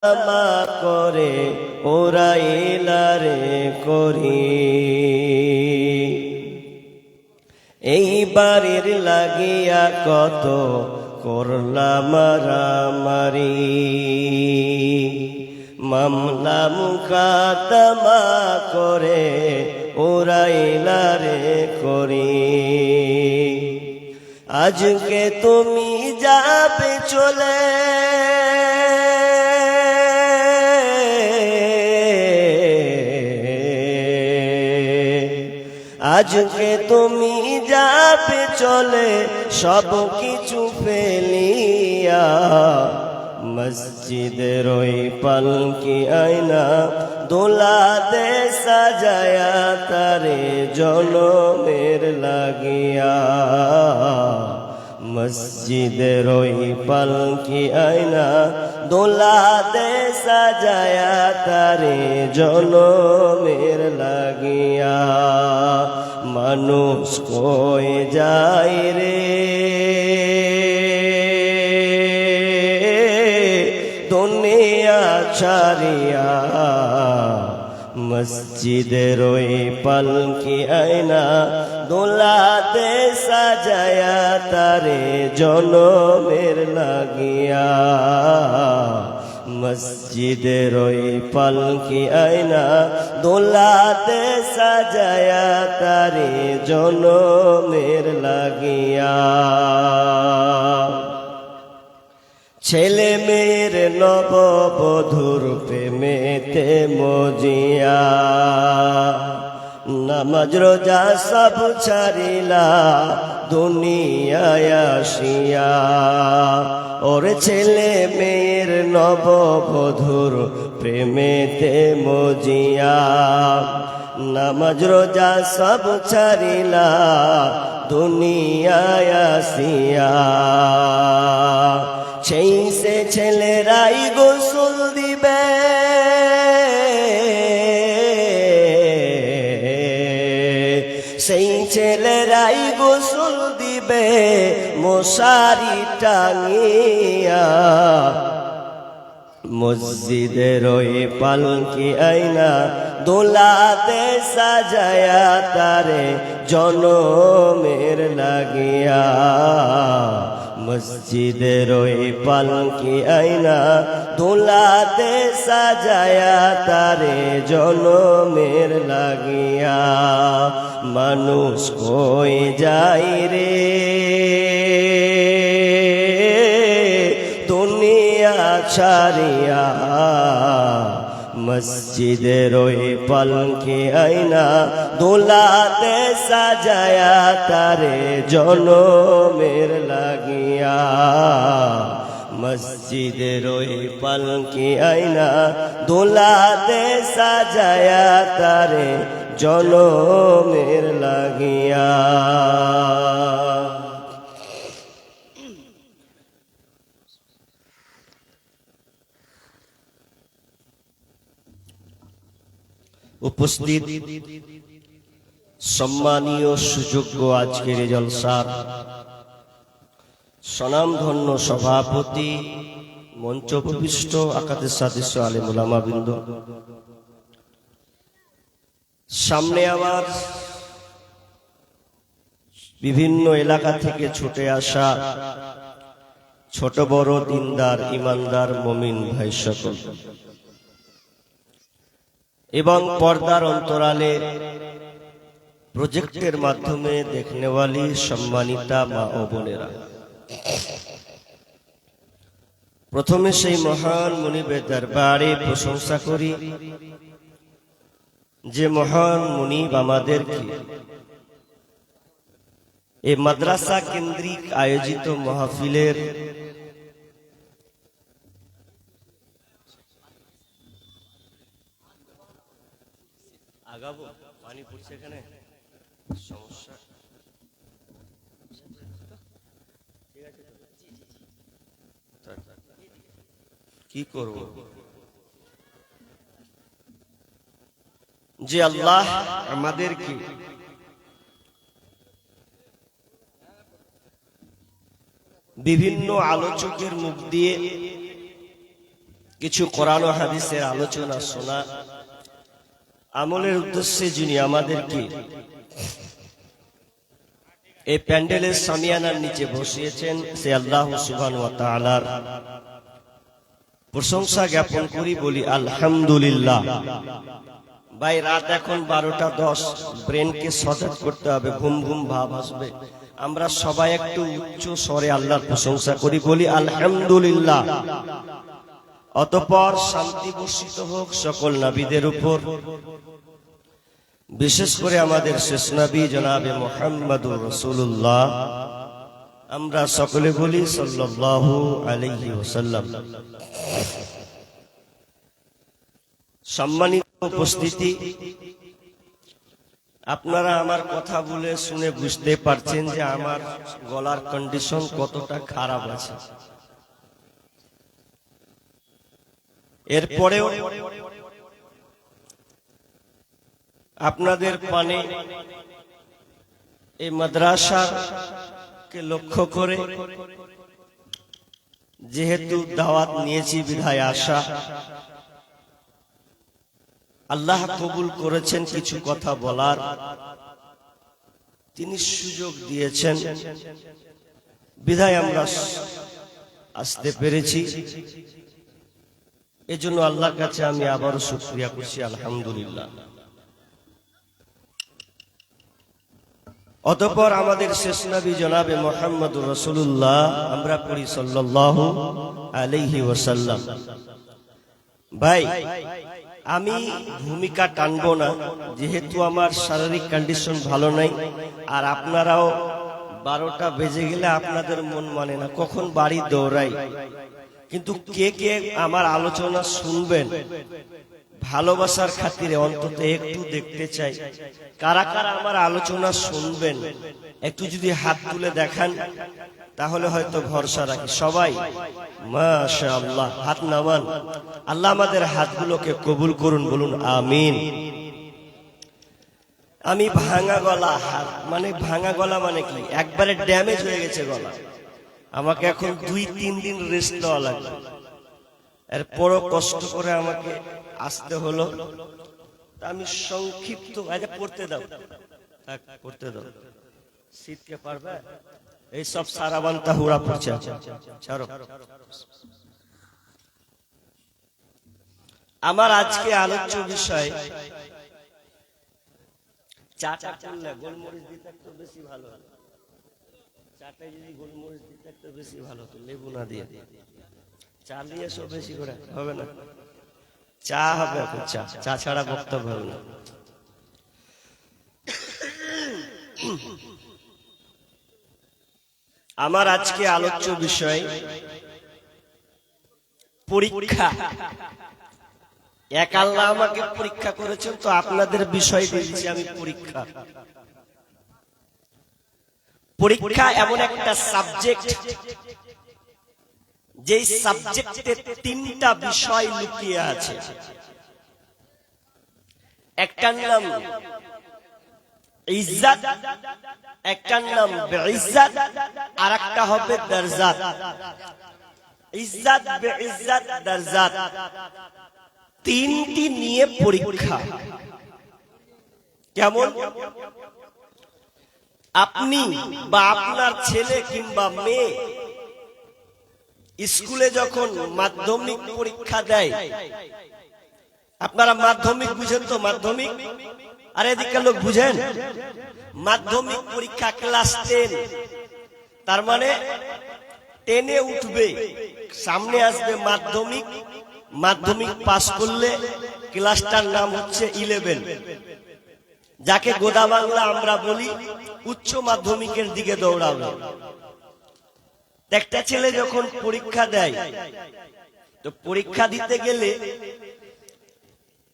মা করে ওরাইলারে করি এই বাড়ির লাগিয়া কত করলাম মারামারি মামলা মুকাদ্দমা করে ওরাইলারে করি আজকে তুমি যাবে চলে আজকে তুমি যাবে চলে সব কিছু ফেলিয়া মসজিদের ওই পালকি আয়না দোলা দে সাজায়া তারে জনমের লাগিয়া মসজিদের ওই পালকি আয়না দোলা দে সাজায়া তারে জনমের লাগিয়া মানুষ কই যায় রে দুনিয়া ছাড়িয়া মসজিদের ওই পালকি আয়না দোলাতে সাজায়া তারে জনমের লাগিয়া মসজিদের ওই পালকি আয়না দোলাতে সাজায়া তারে জনমের লাগিয়া ছেলে মেয়ের নববধূর প্রেমেতে মজিয়া নামাজ রোজা সব ছাড়িলা দুনিয়ায় আসিয়া ওর ছেলে মেয়ের নববধূর প্রেমেতে মজিয়া নামাজ রোজা সব ছাড়িলা দুনিয়ায় আসিয়া সেই সে ছেলেরাই গোসল দিবে সেই ছেলেরাই গোসল দিবে মশারি টাঙিয়া মসজিদের ওই পালকি আয়না দোলাতে সাজায়া তারে জনমের লাগিয়া মসজিদের ওই পালকি আয়না দোলাতে সাজায়া তারে জনমের লাগিয়া মানুষ কই যায় রে দুনিয়া ছাড়িয়া মসজিদের ওই পালকি আয়না দোলাতে সাজায়া তারে জনমের লাগিয়া মসজিদের ওই পালকি আয়না দোলাতে সাজায়া তারে জনমের লাগিয়া উপস্থিত সম্মানীয় সুযোগ্য আজকের জলসার স্বনামধন্য সভাপতি মঞ্চ উপবিষ্ট আকাদের সদস্য আলেম উলামা বৃন্দ সামনে আমার বিভিন্ন এলাকা থেকে ছুটে আসা ছোট বড় দিনদার ইমানদার মুমিন ভাই সকল এবং পর্দার অন্তরালে প্রজেক্টের মাধ্যমে দেখনেওয়ালি সম্মানিতা মা ও বোনেরা প্রথমে সেই মহান মুনিবের দরবারে প্রশংসা করি যে মহান মুনিব আমাদেরকে এই মাদ্রাসা কেন্দ্রিক আয়োজিত মাহফিলের আগাবো পানি পড়ছে এখানে সমস্যা কি করব যে আল্লাহ আমাদেরকে বিভিন্ন আলোচকের মুখ দিয়ে কিছু কোরআন ও হাদিসের আলোচনা শোনা, আমলের উদ্দেশ্যে যিনি আমাদেরকে এই প্যান্ডেলের সামিয়ানার নিচে বসিয়েছেন, সে আল্লাহ সুবহানাহু ওয়া তাআলার প্রশংসা জ্ঞাপন করি, বলি আলহামদুলিল্লাহ। ভাই, রাত এখন 12:10, ব্রেনকে সজাগ করতে হবে, ঘুম ঘুম ভাব আসবে। আমরা সবাই একটু উচ্চ স্বরে আল্লাহর প্রশংসা করি, বলি আলহামদুলিল্লাহ। অতঃপর শান্তি বর্ষিত হোক সকল নবীদের উপর, বিশেষ করে আমাদের শেষ নবী জনাবে মুহাম্মদুর রাসূলুল্লাহ। আমরা সকলে বলি সাল্লাল্লাহু আলাইহি ওয়াসাল্লাম। সম্মানিত উপস্থিতি, আপনারা আমার কথা বলে শুনে বুঝতে পারছেন যে আমার গলার কন্ডিশন কতটা খারাপ আছে। এরপরেও আপনাদের পানে এই মাদ্রাসাকে লক্ষ্য করে যেহেতু দাওয়াত নিয়েছি বিধায় আশা, আল্লাহ কবুল করেছেন কিছু কথা বলার, তিনি সুযোগ দিয়েছেন বিধায় আমরা আসতে পেরেছি। এজন্য আল্লাহর কাছে আমি আবারও শুকরিয়া করছি, আলহামদুলিল্লাহ। অতঃপর আমাদের শেষ নবী জনাবে মুহাম্মদুর রাসূলুল্লাহ, আমরা পড়ি সাল্লাল্লাহু আলাইহি ওয়াসাল্লাম। ভাই, আমি ভূমিকা টানবো না, যেহেতু আমার শারীরিক কন্ডিশন ভালো নাই। আর আপনারাও 12টা বেজে গেলে আপনাদের মন মানে না, কখন বাড়ি দৌড়াই। কিন্তু কে কে আমার আলোচনা শুনবেন ভালোবাসার খাতিরে, অন্তত একটু দেখতে চাই কারা কারা আমার আলোচনা শুনবেন। একটু যদি হাত তুলে দেখান তাহলে হয়তো ভরসা রাখি। সবাই মাশাআল্লাহ, হাত নামান। আল্লাহ আমাদের হাতগুলোকে কবুল করুন, বলুন আমিন। আমি ভাঙা গলা, মানে ভাঙা গলা মানে কি, একবারে ড্যামেজ হয়ে গেছে গলা। আমাকে এখন 2-3 দিন রেস্ট দেওয়া লাগবে। এরপরও কষ্ট করে আমাকে আসতে হলো। আমি সংক্ষিপ্ত, পড়তে দাও, পড়তে দাও, শীতকে পারবে এই সব সারাবান্তা হুড়া পড়ছে। ছাড়ো। আমার আজকে আলোচ্য বিষয়, চাটা করলে গোলমরিচ দিতে একটু বেশি ভালো হতো। চাটায় যদি গোলমরিচ দিতে একটু বেশি ভালো হতো, লেবু না দিয়ে। চা নিয়ে এসো বেশি করে, হবে না? চা হবে এখন, চা ছাড়া বক্তব্য হবে না। আমার আজকে আলোচ্য বিষয় পরীক্ষা। এক আল্লাহ আমাকে পরীক্ষা করেছেন, তো আপনাদের বিষয় দিয়েছি আমি পরীক্ষা। পরীক্ষা এমন একটা সাবজেক্ট, যেই সাবজেক্টে 3টা বিষয় লুকিয়ে আছে। একটার নাম ইজ্জত, একটার নাম বেইজ্জত, আর একটা হবে দরজাত। ইজ্জত, বেইজ্জত, দরজাত, 3টি নিয়ে পরীক্ষা। কেমন? আপনি বা আপনার ছেলে কিংবা মেয়ে স্কুলে যখন মাধ্যমিক পরীক্ষা দেয়, আপনারা মাধ্যমিক বুঝেন তো? মাধ্যমিক, আর এদিকের লোক বুঝেন? মাধ্যমিক পরীক্ষা ক্লাস 10, তার মানে 10-এ উঠবে, সামনে আসবে মাধ্যমিক। মাধ্যমিক পাস করলে ক্লাসটার নাম হচ্ছে 11, যাকে গোদা বাংলা আমরা বলি উচ্চ মাধ্যমিকের দিকে দৌড়াবে। একটা ছেলে যখন পরীক্ষা দেয়, তো পরীক্ষা দিতে গেলে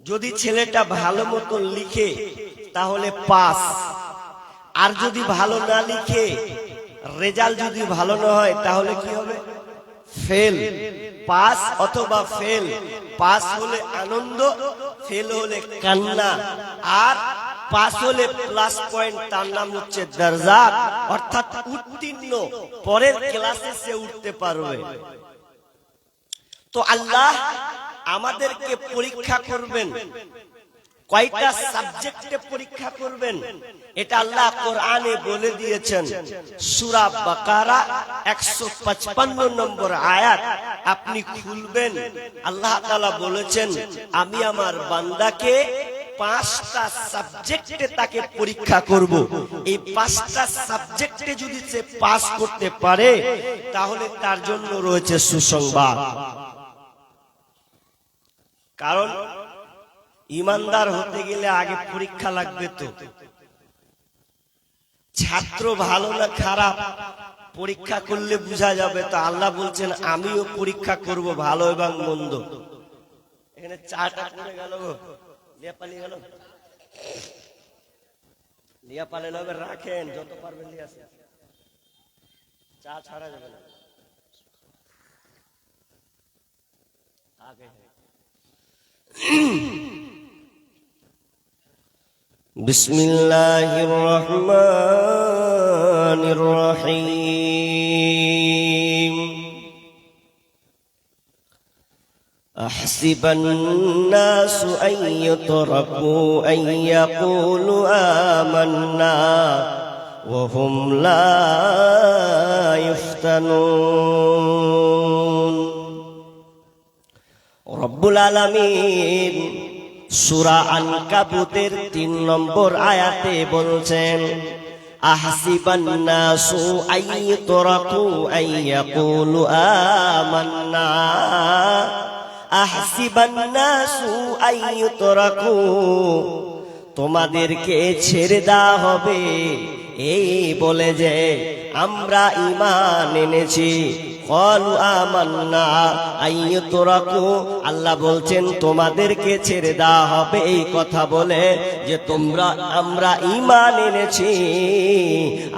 যদি ছেলেটা ভালো মতো লিখে তাহলে পাস, আর যদি ভালো না লিখে, রেজাল্ট যদি ভালো না হয়, তাহলে কি হবে? ফেল। পাস অথবা ফেল। পাস হলে আনন্দ, ফেল হলে কান্না, আর পাস হলে প্লাস পয়েন্ট, তার নাম হচ্ছে দরজাত, অর্থাৎ উত্তীর্ণ। পরের ক্লাসে সে উঠতে পারবে। তো আল্লাহ আমাদেরকে পরীক্ষা করবেন, কয়টা সাবজেক্টে পরীক্ষা করবেন এটা আল্লাহ কোরআনে বলে দিয়েছেন। সূরা বাকারা 155 নম্বর আয়াত আপনি খুলবেন, আল্লাহ তাআলা বলেছেন আমি আমার বান্দাকে 5টা সাবজেক্টে তাকে পরীক্ষা করব। এই 5টা সাবজেক্টে যদি সে পাস করতে পারে তাহলে তার জন্য রয়েছে সুসংবাদ। কারণ ইমানদার হতে গেলে আগে পরীক্ষা লাগবে। তো ছাত্র ভালো না খারাপ পরীক্ষা করলে বোঝা যাবে। তো আল্লাহ বলছেন আমিও পরীক্ষা করব ভালো এবং মন্দ। এখানে চাটা পড়ে গেল গো, লিয়া পালিয়ে গেল, লিয়া পালে হবে, রাখেন যত পারবেন লিয়া আসেন, চা ছাড়া যাবে না আগে। বিসমিল্লাহির রহমানির রহিম। أحسب الناس أن يتركوا أن يقولوا آمنا وهم لا يفتنون। রব্বুল আলামিন সূরা আনকাবুতের 3 নম্বর আয়াতে বলছেন আহসিবান নাসু আইয়ুতরাকু আইয়াকুলু আমান্না। আহসিবান নাসু আইয়ুতরাকু, তোমাদেরকে ছেড়ে দেওয়া হবে এই বলে যে আমরা ঈমান এনেছি। ক্বালু আমান্না আইয়ুতরাকু, আল্লাহ বলছেন তোমাদেরকে ছেড়ে দেওয়া হবে এই কথা বলে যে আমরা ঈমান এনেছি।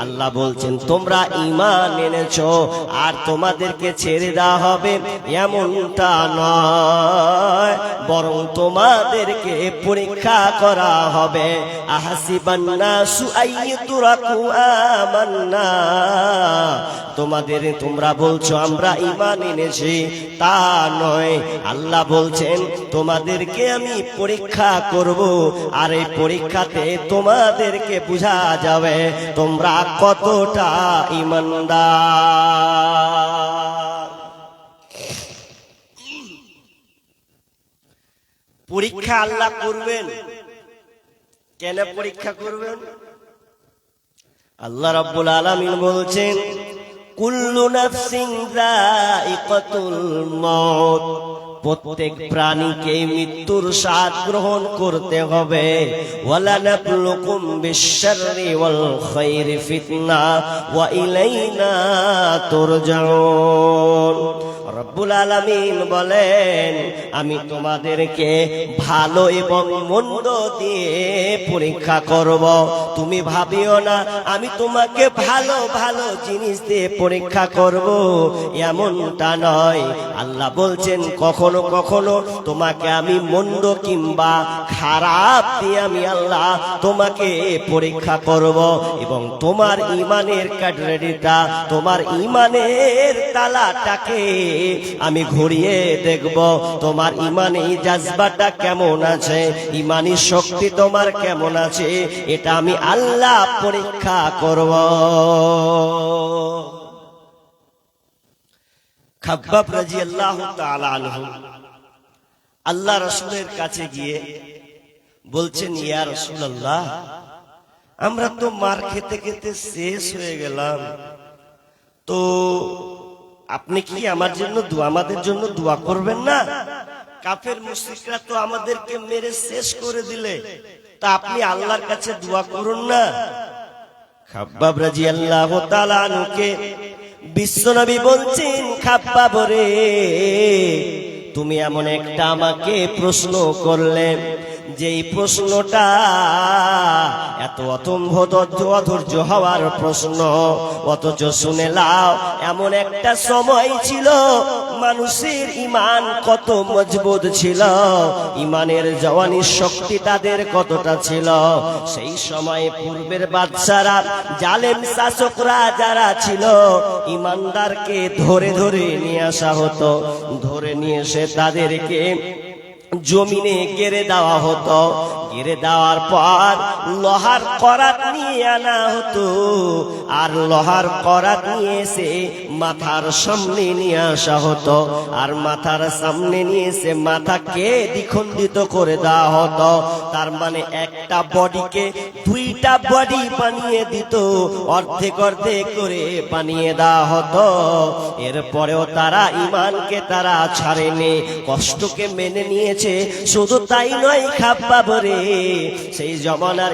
আল্লাহ বলছেন তোমরা ঈমান এনেছো আর তোমাদেরকে ছেড়ে দেওয়া হবে এমনটা নয়, বরং তোমাদেরকে পরীক্ষা করা হবে। আহসিবান নাসু আইয়ুতরাকু আমান্না, তোমরা বলছো আমরা ঈমান এনেছি, তা নয়। আল্লাহ বলছেন তোমাদেরকে আমি পরীক্ষা করব, আর এই পরীক্ষাতে তোমাদেরকে বোঝা যাবে তোমরা কতটা ঈমানদার। পরীক্ষা আল্লাহ করবেন। কেন পরীক্ষা করবেন? আল্লাহ রাব্বুল আলামিন বলছেন কুল্লু নাফসিন যায়িকাতুল মউত, প্রত্যেক প্রাণীকে মৃত্যুর স্বাদ গ্রহণ করতে হবে। ওয়ালা নাবলুকুম বিশ-শাররি ওয়াল খায়রি ফিতনা ওয়া ইলাইনা তুরজাউন। রব্বুল আলামিন বলেন আমি তোমাদেরকে ভালো এবং মন্দ দিয়ে পরীক্ষা করব। তুমি ভাবিও না আমি তোমাকে ভালো ভালো জিনিস দিয়ে পরীক্ষা করব, এমনটা নয়। আল্লাহ বলছেন কখনো কখনো তোমাকে আমি মন্দ কিংবা খারাপ দিয়ে আমি আল্লাহ তোমাকে পরীক্ষা করব, এবং তোমার ঈমানের ক্যাটাগরিটা, তোমার ঈমানের তালাটাকে আমি ঘুরিয়ে দেখব। তোমার ঈমানি জাজবাটা কেমন আছে, ঈমানি শক্তি তোমার কেমন আছে, এটা আমি আল্লাহ পরীক্ষা করব। খাব্বাব রাদিয়াল্লাহু তাআলা আনহু আল্লাহ রাসূলের কাছে গিয়ে বলছেন ইয়া রাসূলুল্লাহ, আমরা তো মার খেতে খেতে শেষ হয়ে গেলাম, তো আপনি কি আমাদের জন্য দোয়া করবেন না? কাফের মুশরিকরা তো আমাদেরকে মেরে শেষ করে দিলে, তা আপনি আল্লাহর কাছে দোয়া করুন না। খাব্বাব রাদিয়াল্লাহু তাআলা আনহুকে বিশ্বনবী বলছেন খাব্বাব রে, তুমি এমন একটা আমাকে প্রশ্ন করলে যেই প্রশ্নটা এত অধৈর্য হওয়ার প্রশ্ন, অথচ শুনে লাও এমন একটা সময় ছিল মানুষের ঈমান কত মজবুত ছিল, ঈমানের জওয়ানির শক্তি তাদের কতটা ছিল। সেই সময় পূর্বের বাদশারা, জালেম শাসকরা যারা ছিল, ঈমানদারকে ধরে ধরে নিয়ে আসা হতো। ধরে নিয়ে এসে তাদেরকে জমিনে গেড়ে দেওয়া হতো। গেড়ে দেওয়ার পর লোহার করাত নিয়ে আনা হতো, আর লোহার করাত নিয়ে এসে মাথার সামনে নিয়ে আসা হতো। আর মাথার সামনে নিয়ে এসে মাথাকে দ্বিখণ্ডিত করে দেওয়া হতো। তার মানে একটা বডিকে দুইটা বডি বানিয়ে দিত, অর্ধেক অর্ধেক করে বানিয়ে দেওয়া হতো। এরপরেও তারা ঈমানকে তারা ছাড়েনি, কষ্টকে মেনে নিয়েছে। শুধু তাই নয়, খাব্বাব রে সেই জমানার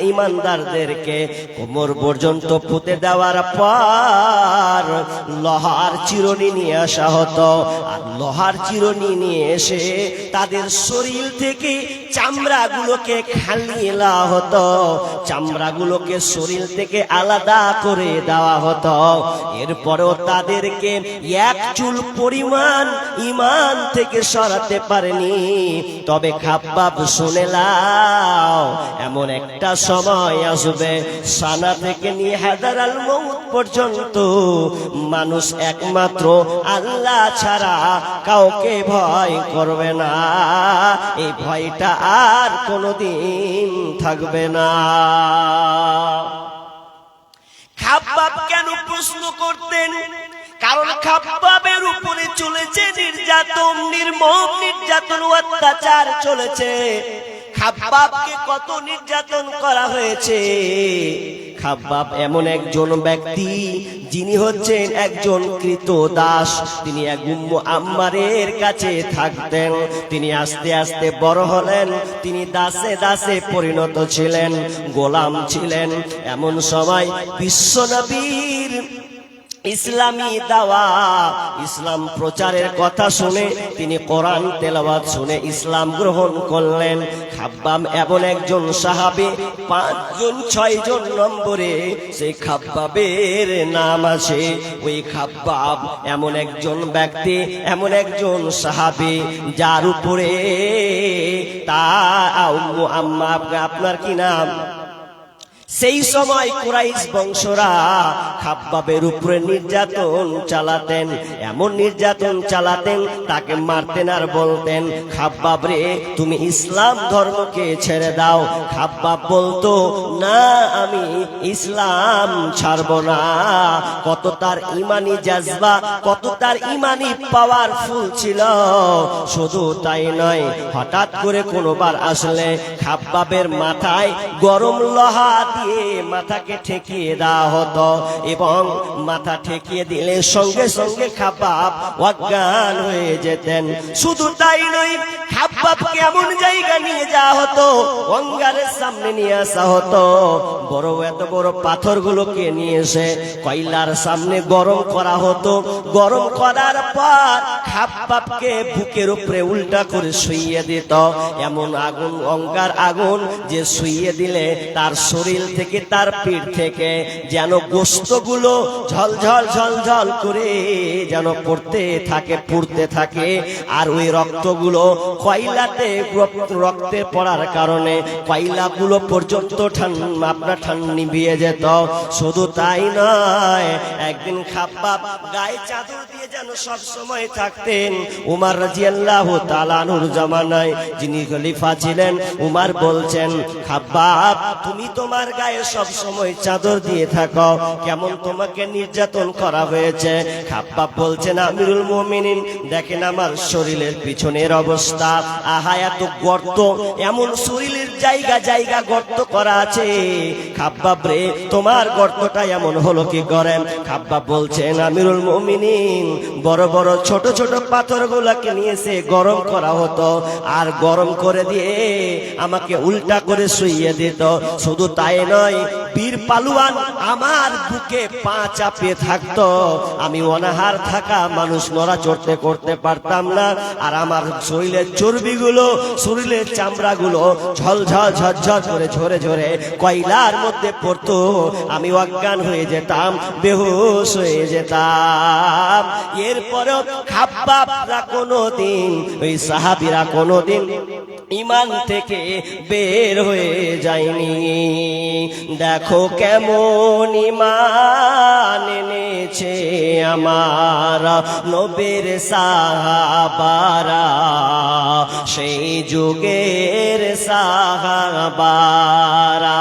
ঈমানদারদেরকে কোমর পর্যন্ত পুঁতে দেওয়ার পর লোহার চিরুনি নিয়ে আসা হতো। আর লোহার চিরুনি নিয়ে এসে তাদের শরীর থেকে চামড়াগুলোকে খালিয়ে দেওয়া হতো, চামড়াগুলোকে শরীর থেকে আলাদা করে দেওয়া হতো। এরপরেও তাদেরকে এক চুল পরিমাণ ঈমান থেকে সরাতে পারেনি। তবে খাব্বাব শুনে লাও, এমন একটা সময় আসবে সানা থেকে নিয়ে হাদারাল মউত পর্যন্ত মানুষ একমাত্র আল্লাহ ছাড়া কাউকে ভয় করবে না। এই ভয়টা আর কোনোদিন থাকবে না। খাব্বাব কেন প্রশ্ন করতেন? কারণ খাব্বাবের উপরে চলেছে নির্যাতন, নির্মম নির্যাতন, অত্যাচার চলেছে। খাব্বাবকে কত নির্যাতন করা হয়েছে। খাব্বাব এমন একজন ব্যক্তি যিনি হচ্ছেন একজন কৃতদাস। তিনি এক উম্মু আম্মারের কাছে থাকতেন। তিনি আস্তে আস্তে বড় হলেন, তিনি দাসে দাসে পরিণত ছিলেন, গোলাম ছিলেন। এমন সময় বিশ্বনবীর ইসলামী দাওয়া, ইসলাম প্রচারের কথা শুনে তিনি কোরআন তেলাওয়াত শুনে ইসলাম গ্রহণ করলেন। খাব্বাব এমন একজন সাহাবী, 5 জন 6 জন নম্বরে সেই খাব্বাবের নাম আছে। ওই খাব্বাব এমন একজন ব্যক্তি, এমন একজন সাহাবী যার উপরে তা উম্মু আম্মা, আপনার কি নাম? সেই সময় কুরাইশ বংশরা খাব্বাবের উপরে নির্যাতন চালাতেন, এমন নির্যাতন চালাতেন তাকে মারতেন আর বলতেন, খাব্বাব রে তুমি ইসলাম ধর্মকে ছেড়ে দাও। খাব্বাব বলতো, না আমি ইসলাম ছাড়ব না। কত তার ইমানি জাজবা, কত তার ইমানি পাওয়ারফুল ছিল। শুধু তাই নয়, হঠাৎ করে কোনোবার আসলে খাব্বাবের মাথায় গরম লোহা মাথাকে ঠেকিয়ে দেওয়া হতো, এবং মাথা ঠেকিয়ে দিলে সঙ্গে সঙ্গে খাব্বাব অজ্ঞান হয়ে যেতেন। শুধু তাই নয়, খাব্বাবকে এমন জায়গা নিয়ে যাওয়া হতো, অঙ্গারের সামনে নিয়ে আসা হতো। বড় এত বড় পাথরগুলোকে নিয়ে এসে কয়লার সামনে গরম করা হতো। গরম করার পর খাব্বাবকে বুকের উপরে উল্টা করে শুইয়ে দিত। এমন আগুন, অঙ্গার আগুন যে শুইয়ে দিলে তার শরীর থেকে, তার পিঠ থেকে যেন গোশতগুলো ঝলঝল ঝলঝল করে যেন পড়তে থাকে, পুড়তে থাকে। আর ওই রক্তগুলো কয়লাতে, রক্তে পড়ার কারণে কয়লাগুলো পর্যন্ত আপনার নিভিয়ে যেত। শুধু তাই নয়, একদিন খাব্বাব গায়ে চাদর দিয়ে যেন সব সময় থাকতেন। উমর রাদিয়াল্লাহু তাআলা আনহুর জামানায় যিনি খলিফা ছিলেন, উমর বলছেন, খাব্বাব তুমি তোমার গায়ে সব সময় চাদর দিয়ে থাকো, কেমন তোমাকে নির্যাতন করা হয়েছে? খাব্বাব বলছেন, আমিরুল মুমিনিন দেখেন আমার শরীরের পিছনের অবস্থা, আহা এত গর্ত, এমন শরীরের জায়গা জায়গা গর্ত করা আছে। খাব্বাব রে তোমার গর্তটা এমন হলো কি করে? খাব্বাব বলছেন, আমিরুল মুমিনিন বড় বড় ছোট ছোট পাথরগুলোকে নিয়ে এসে গরম করা হতো, আর গরম করে দিয়ে আমাকে উল্টা করে শুইয়ে দিত। শুধু তাই নয়, বীর পালুয়ান আমার বুকে পা চাপিয়ে থাকতো, আমি অনাহার থাকা মানুষ নড়াচড়তে করতে পারতাম না। আর আমার শরীরের চর্বিগুলো, শরীরের চামড়াগুলো ঝলঝল ঝরঝর করে ঝরে ঝরে কয়লার মধ্যে পড়তো। আমি অজ্ঞান হয়ে যেতাম, বেহুশ হয়ে যেতাম। এরপরেও খাব্বাবরা কোনোদিন, ওই সাহাবীরা কোনোদিন ঈমান থেকে বের হয়ে যায়নি। দেখো কেমন ঈমান এনেছে আমার নবীর সাহাবারা, সেই যুগের সাহাবারা।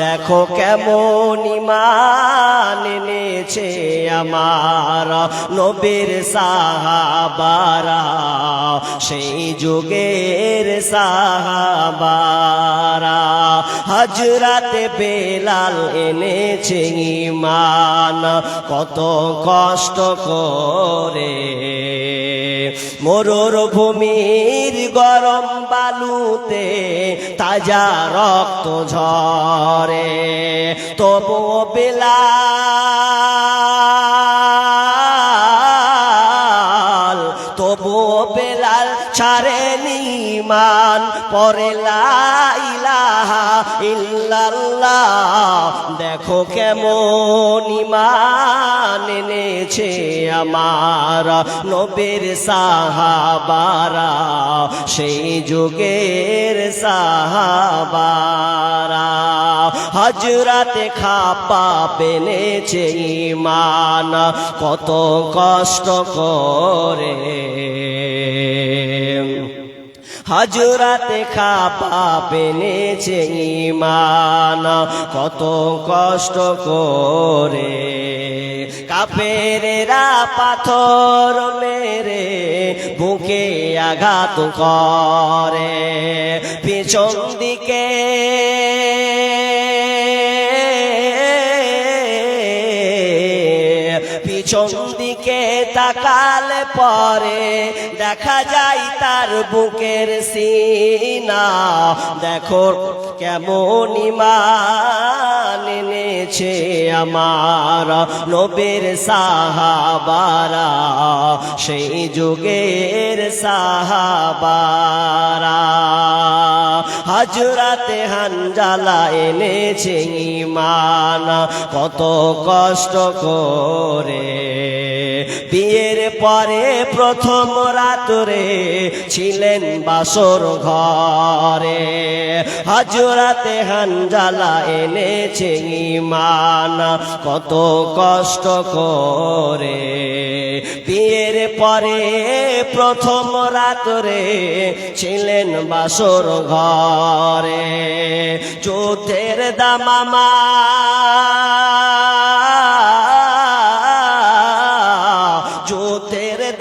দেখো কেমন ঈমান এনেছে আমার নবীর সাহাবারা, সেই যুগের সাহাবারা। হযরত বেলাল এনেছে ঈমান কত কষ্ট করে, মরুভূমির গরম বালুতে তাজা রক্ত ঝরে, তবুও বেলাল ছাড়েনি ঈমান, পড়ে লা ইলাহা ইল্লাল্লাহ। দেখো কেমন ঈমান এনেছে আমার নবীর সাহাবারা, সেই যুগের সাহাবারা। হযরত খাব্বাব এনেছে ঈমান কত কষ্ট করে, হযরত খাব্বাব এনেছে ঈমান কত কষ্ট করে। কাফেরেরা পাথর মেরে বুকে আঘাত করে, পিছন দিকে পিছন দিকে তাকালে পরে দেখা যায় তার বুকের সিনা। দেখো কেমন ঈমান এনেছে আমার নবীর সাহাবারা, সেই যুগের সাহাবারা। হযরত হানজালা এনেছে ঈমান কত কষ্ট করে, বিয়ের পরে প্রথম রাত্রে ছিলেন বাসর ঘরে। হযরত হানজালা এনেছে ঈমান কত কষ্ট করে, বিয়ের পরে প্রথম রাত্রে ছিলেন বাসর ঘরে। যুদ্ধের দামামা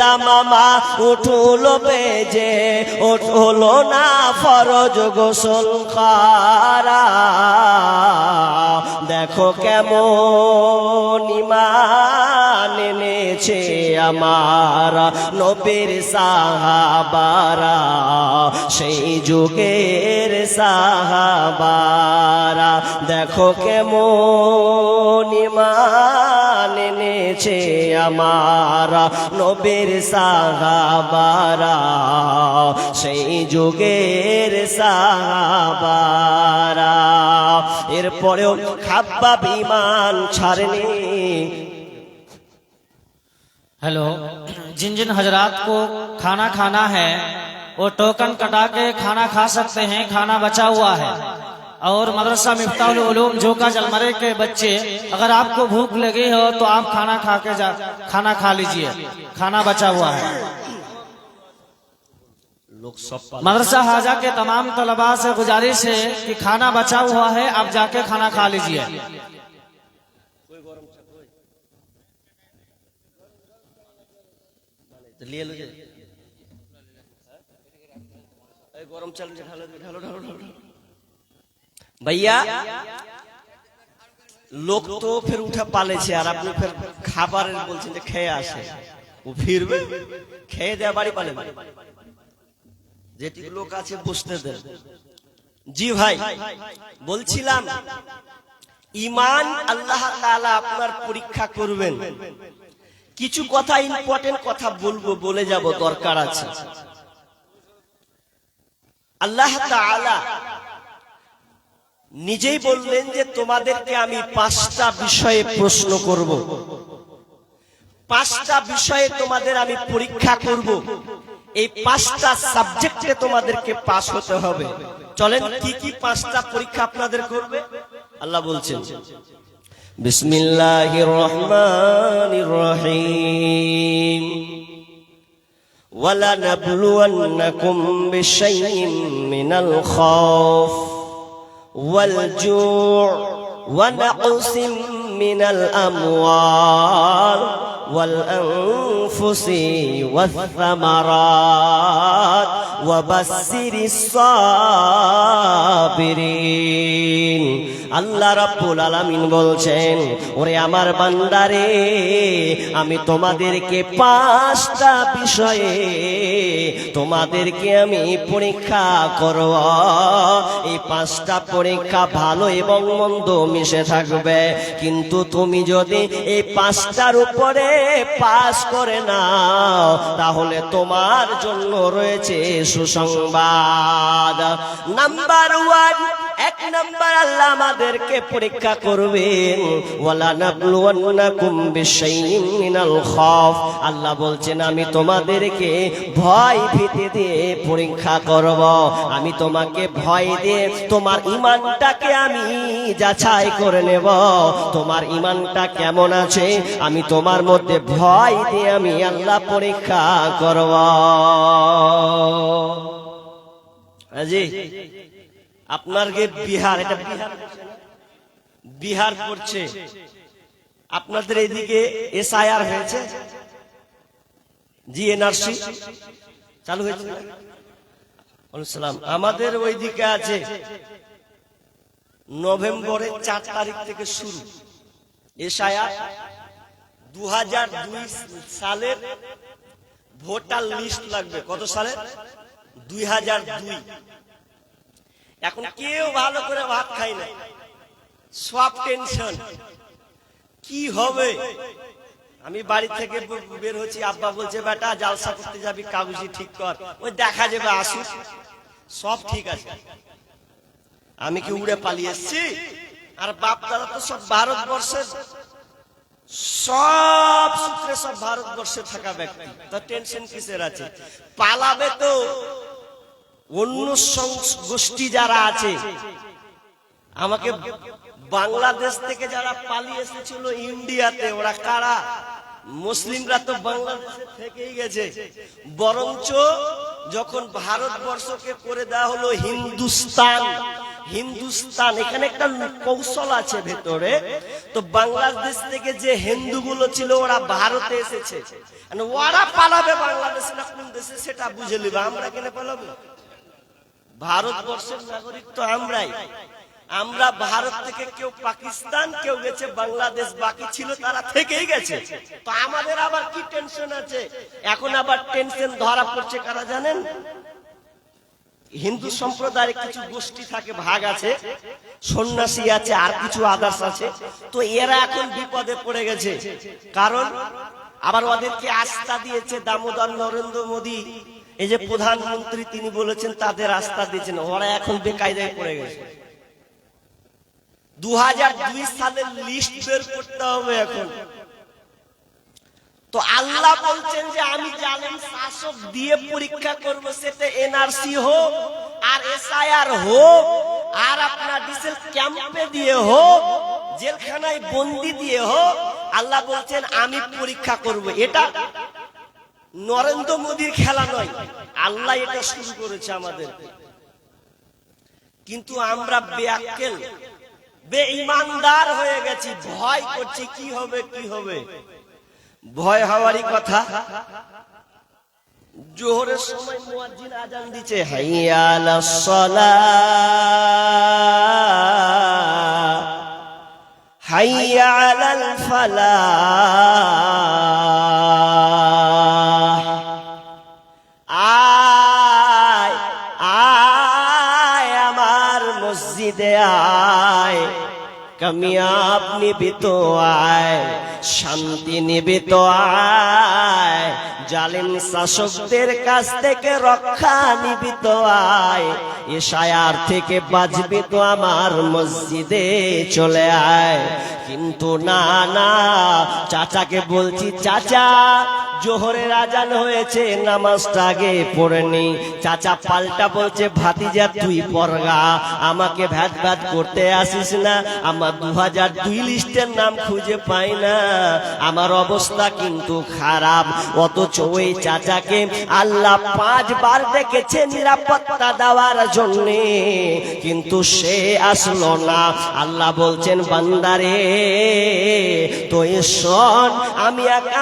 দামামা উঠল বেজে, উঠল না ফরজ গোসল করা। দেখো কেমন ঈমান এনেছে আমার নবীর সাহাবারা, সেই যুগের সাহাবারা। দেখো কেমন ঈমান এনেছে আমার নবীর সাহাবারা, সেই যুগের সাহাবারা। এরপরেও খাব্বাব ঈমান ছাড়েনি। हेलो, जिन जिन हजरात को खाना खाना है वो टोकन कटा के खाना खा सकते हैं, खाना बचा हुआ है। और मदरसा मिफ्ताहुल उलूम जोका जलमरे के बच्चे, अगर आपको भूख लगी हो तो आप खाना खा लीजिए, खाना बचा हुआ है। मदरसा हाजा के तमाम तलबा से गुजारिश है कि खाना बचा हुआ है, आप जाके खाना खा लीजिए। गरम चल ढालो ढालो ढालो ढालो भैया। लोग तो फिर उठा पाले छे আর আপনি फिर খাবার বলছেন যে খেয়ে আসে, ও ফিরবে খেয়ে দেয়া বাড়ি পালে যেটি লোক আছে বুঝতে দেন। জি ভাই বলছিলাম ঈমান আল্লাহ তাআলা আপনার পরীক্ষা করবেন। কিছু কথা ইম্পর্টেন্ট কথা বলবো, বলে যাব, দরকার আছে। আল্লাহ তাআলা নিজেই বললেন যে তোমাদেরকে আমি 5টা বিষয়ে প্রশ্ন করব, 5টা বিষয়ে তোমাদের আমি পরীক্ষা করব। এই 5টা সাবজেক্টে তোমাদেরকে পাস হতে হবে। চলেন কি কি 5টা পরীক্ষা আপনাদের করবে আল্লাহ বলছেন। বিসমিল্লাহির রহমানির রহিম। ওয়ালা নাবলুওয়ান্নাকুম বিশাইইন মিনাল খাউফ ওয়াল জু' ওয়া নাকসিম মিনাল আমওয়াল ওয়াল আনফুসি ওয়াস সামারাত ওয়া বাশশিরিস সাবিরিন। আল্লাহ রাব্বুল আলামিন বলছেন, ওরে আমার বান্দারে, আমি তোমাদেরকে 5টা বিষয়ে তোমাদেরকে আমি পরীক্ষা করব। এই 5টা পরীক্ষা ভালো এবং মন্দ মিশে থাকবে, কিন্তু তুমি যদি এই 5টার উপরে পাস করে নাও তাহলে তোমার জন্য রয়েছে সুসংবাদ। নাম্বার 1, 1 নাম্বার আল্লাহ আমাদেরকে পরীক্ষা করবেন। ওয়ালা নাবলুওয়ান্নাকুম বিশাইইন মিনাল খাউফ। আল্লাহ বলছেন, আমি তোমাদেরকে ভয় ভীতি দিয়ে পরীক্ষা করব। আমি তোমাকে ভয় দিয়ে তোমার ঈমানটাকে আমি যাচাই করে নেব। তোমার ঈমানটা কেমন আছে আমি তোমার মধ্যে ভয় দিয়ে আমি আল্লাহ পরীক্ষা করব। আজি আপনার যে বিহার, এটা বিহার পড়ছে, আপনাদের এদিকে এসআইআর হয়েছে? জি, এনআরসি চালু হয়েছে। আমাদের ওইদিকে আছে নভেম্বরের 4 তারিখ থেকে শুরু এসআইআর। 2002 সালের ভোটার লিস্ট লাগবে। কত সালে? 2002। এখন কেউ ভালো করে ভাত খায় না, সব টেনশন কি হবে। আমি বাড়ি থেকে বের হচ্ছি, আব্বা বলছে, বেটা জালসা করতে যাবি, কাগজি ঠিক কর, ওই দেখা যাবে, আসুক, সব ঠিক আছে। আমি কি উড়ে পালিয়ে এসছি? আর বাপ দাদা তো সব ভারতবর্ষের, সব সূত্রে সব ভারতবর্ষে থাকা ব্যক্তি, তো টেনশন কিসের আছে? পালাবে তো অন্য গোষ্ঠী যারা আছে। আমাকে বাংলাদেশ থেকে যারা পালিয়ে এসেছিল ইন্ডিয়াতে, ওরা কারা? মুসলিমরা তো বাংলাদেশে থেকেই গেছে। বরঞ্চ যখন ভারতবর্ষকে করে দেওয়া হলো হিন্দুস্তান, হিন্দুস্তান এখানে একটা কৌশল আছে ভেতরে। তো বাংলাদেশ থেকে যে হিন্দুগুলো ছিল ওরা ভারতে এসেছে, ওরা পালাবে বাংলাদেশ না কোন দেশে সেটা বুঝে নিবে। আমরা কেন পালাবো? ভারতবর্ষের নাগরিক তো আমরাই। আমরা ভারত থেকে কেউ পাকিস্তান, কেউ গেছে বাংলাদেশ, বাকি ছিল তারা থেকেই গেছে। তো আমাদের আবার কি টেনশন আছে? এখন আবার টেনশন ধরা পড়ছে কারা জানেন? হিন্দু সম্প্রদায়ের কিছু গোষ্ঠী থাকে, ভাগ আছে, সন্ন্যাসী আছে, আর কিছু আদার্স আছে। তো এরা এখন বিপদে পড়ে গেছে, কারণ আবার ওদেরকে আস্থা দিয়েছে দামোদর নরেন্দ্র মোদী, এই যে প্রধানমন্ত্রী, তিনি বলেছেন তাদের আস্থা দিয়েছেন। ওরা এখন বেকায়দায় পড়ে গেছে। 2002 সালের লিস্ট বের করতে হবে এখন। তো আল্লাহ বলছেন যে আমি জালেম শাসক দিয়ে পরীক্ষা করব, সেটা এনআরসি হোক আর এসআইআর হোক আর আপনার ডিসেল ক্যাম্পে দিয়ে হোক, জেলখানায় বন্দি দিয়ে হোক, আল্লাহ বলছেন আমি পরীক্ষা করব। এটা নরেন্দ্র মোদীর খেলা নয়, আল্লাহ এটা শুরু করেছে আমাদের। কিন্তু আমরা বেআক্কেল, বেঈমানদার হয়ে গেছি, ভয় করছি কি হবে কি হবে। ভয় হওয়ারই কথা। জোহরের সময় মুয়াজ্জিন আজান দিচ্ছে, হাইয়া আলাস সালাহ হাইয়া আলাল ফালাহ। আয় আয় আমার মসজিদে আয়, কামিয়াব নিবি তো আয়, শান্তি নিবি তো আয়, জালিম শাসকদের কাছ থেকে রক্ষা নিবি তো আয়, এশায়ার থেকে বাঁচবি তো আমার মসজিদে চলে আয়। কিন্তু না না, চাচাকে বলছি, চাচা জোহরের আজান হয়েছে, নামাজটা আগে পড়েনি। চাচা পাল্টা বলছে, ভাতিজা তুই পড়গা, আমাকে ভ্যাট ভ্যাট করতে আসিস না, আমার 2002 লিস্টের নাম খুঁজে পাই না, আমার অবস্থা কিন্তু খারাপ। অথচ ওই চাচাকে আল্লাহ 5 বার ডেকেছে নিরাপত্তা দেওয়ার জন্য, কিন্তু সে আসলো না। আল্লাহ বলছেন, বান্দারে তুই শোন,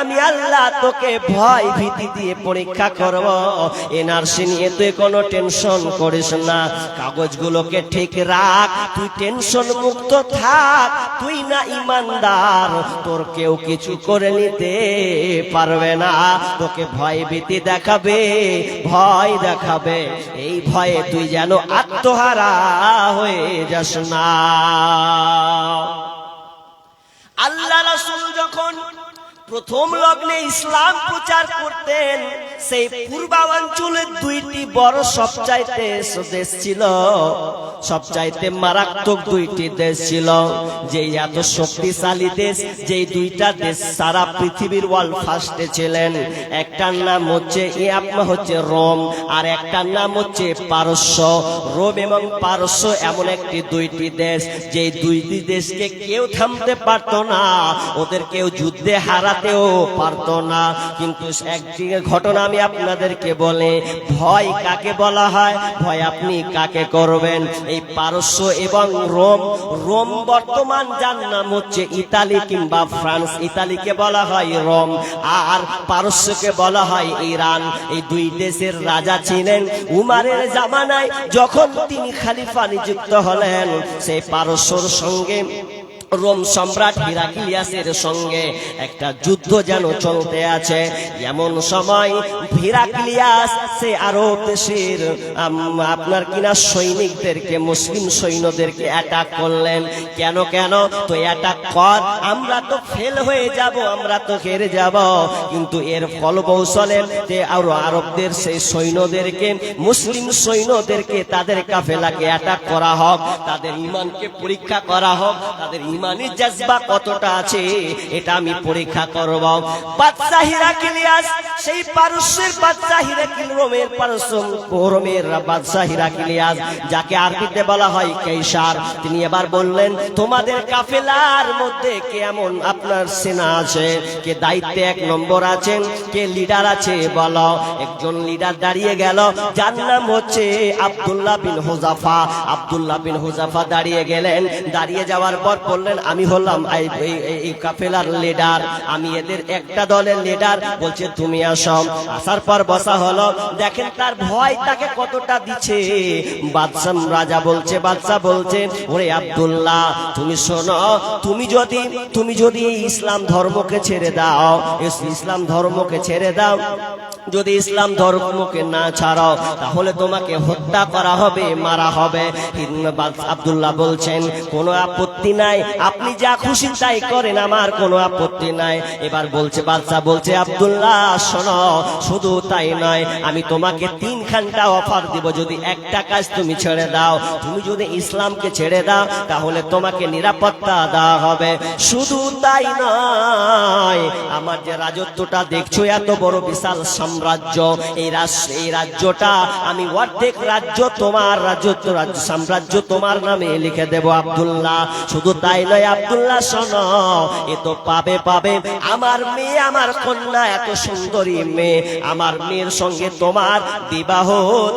আমি আল্লাহ তোকে ভয় ভীতি দিয়ে পরীক্ষা করব। এনআরসি নিয়ে তুই কোনো টেনশন করিস না, কাগজগুলোকে ঠিক রাখ, তুই টেনশন মুক্ত থাক, তুই না ইমানদার, তোর কেউ কিছু করে নিতে পারবে না। তোকে ভয় ভীতি দেখাবে, ভয় দেখাবে, এই ভয়ে তুই যেন আত্মহারা হয়ে যাস না। আল্লাহ রাসূল যখন প্রথম লগ্নে ইসলাম প্রচার করতেন, সেই পূর্বাঞ্চলের 2টি বড় সবচাইতে দেশ ছিল, সবচাইতে মারাত্মক 2টি দেশ ছিল, যে এত শক্তিশালী দেশ, যেই 2টা দেশ সারা পৃথিবীর ওয়ার্ল্ড ফার্স্টে ছিলেন। একটার নাম হচ্ছে রোম, আর একটার নাম হচ্ছে পারস্য। রোম এবং পারস্য এমন একটি 2টি দেশ, যেই 2টি দেশকে কেউ থামতে পারতো না, ওদের কেউ যুদ্ধে হারাতেও পারতো না। কিন্তু একদিকে ঘটনা আমি আপনাদেরকে বলে, ভয় কাকে বলা হয়, ভয় আপনি কাকে করবেন। এই পারস্য এবং রোম বর্তমান যার নাম হচ্ছে ইতালি কিংবা ফ্রান্স, ইতালিকে বলা হয় রোম, আর পারস্যকে বলা হয় ইরান। এই 2 দেশের রাজা ছিলেন উমারের জামানায়। যখন তিনি খলিফা নিযুক্ত হলেন, সেই পারস্যর সঙ্গে রোম সম্রাট হিরাক্লিয়াসের সঙ্গে একটা যুদ্ধ যেন চলতে আছে। এমন সময় হিরাক্লিয়াস সে আরব দেশের আপনার কিনা সৈনিকদেরকে, মুসলিম সৈন্যদেরকে অ্যাটাক করলেন। কেন তো অ্যাটাক কর, আমরা তো ফেল হয়ে যাব, আমরা তো হেরে যাব। কিন্তু এর ফলকৌশলে যে আরবদের সেই সৈন্যদেরকে, মুসলিম সৈন্যদেরকে, তাদের কাফেলাকে অ্যাটাক করা হোক, তাদের ঈমানকে পরীক্ষা করা হোক, তাদের ঈমানি জজবা কতটা আছে এটা আমি পরীক্ষা করব। বাদশা হিরাক্লিয়াস, সেই পারস্যের বাদশা হিরাক্লিয়াস, রোমের বাদশা হিরাক্লিয়াস, যাকে আরবিতে বলা হয় কাইসার, তিনি এবার বললেন, তোমাদের কাফেলার মধ্যে কে এমন আপনার সেনা আছে, কে দায়িত্বে 1 নম্বর আছেন, কে লিডার আছে বলো। একজন লিডার দাঁড়িয়ে গেল, যার নাম হচ্ছে আব্দুল্লাহ বিন হুযাফা। আব্দুল্লাহ বিন হুযাফা দাঁড়িয়ে গেলেন। দাঁড়িয়ে যাওয়ার পর বললেন, আমি হলাম এই কাফেলার লিডার, আমি এদের একটা দলের লিডার। বলছে তুমি আসো। আসার পর বসা হলো। দেখেন তার ভয় তাকে কতটা দিচ্ছে। রাজা বলছে, বাদশা বলছে, ওরে আব্দুল্লাহ তুমি শোনো, তুমি যদি ইসলাম ধর্মকে ছেড়ে দাও, ইসলাম ধর্মকে ছেড়ে দাও, যদি ইসলাম ধর্মকে না ছাড়ো, তাহলে তোমাকে হত্যা করা হবে, মারা হবে। আব্দুল্লাহ বলছেন, কোনো আপত্তি নাই, আপনি যা খুশি তাই করেন, আমার কোনো আপত্তি নাই। এবার বলছে, বাদশা বলছে, আব্দুল্লাহ শোনো, শুধু তাই নয়, আমি তোমাকে 3খানটা অফার দিব, যদি একটা কাজ তুমি ছেড়ে দাও, তুমি যদি ইসলামকে ছেড়ে দাও, তাহলে তোমাকে নিরাপত্তা দেওয়া হবে। শুধু তাই নয়, আমার যে রাজত্বটা দেখছো, এত বড় বিশাল সাম্রাজ্য, এই রাজ্যটা আমি অর্ধেক রাজ্য তোমার রাজত্ব, সাম্রাজ্য তোমার নামে লিখে দেব আব্দুল্লাহ। শুধু তাই নয় আব্দুল্লাহ শোনো, এ তো পাবে আমার মেয়ে, আমার কন্যা, এত সুন্দরী মেয়ে, আমার মেয়ের সঙ্গে তোমার বিবাহ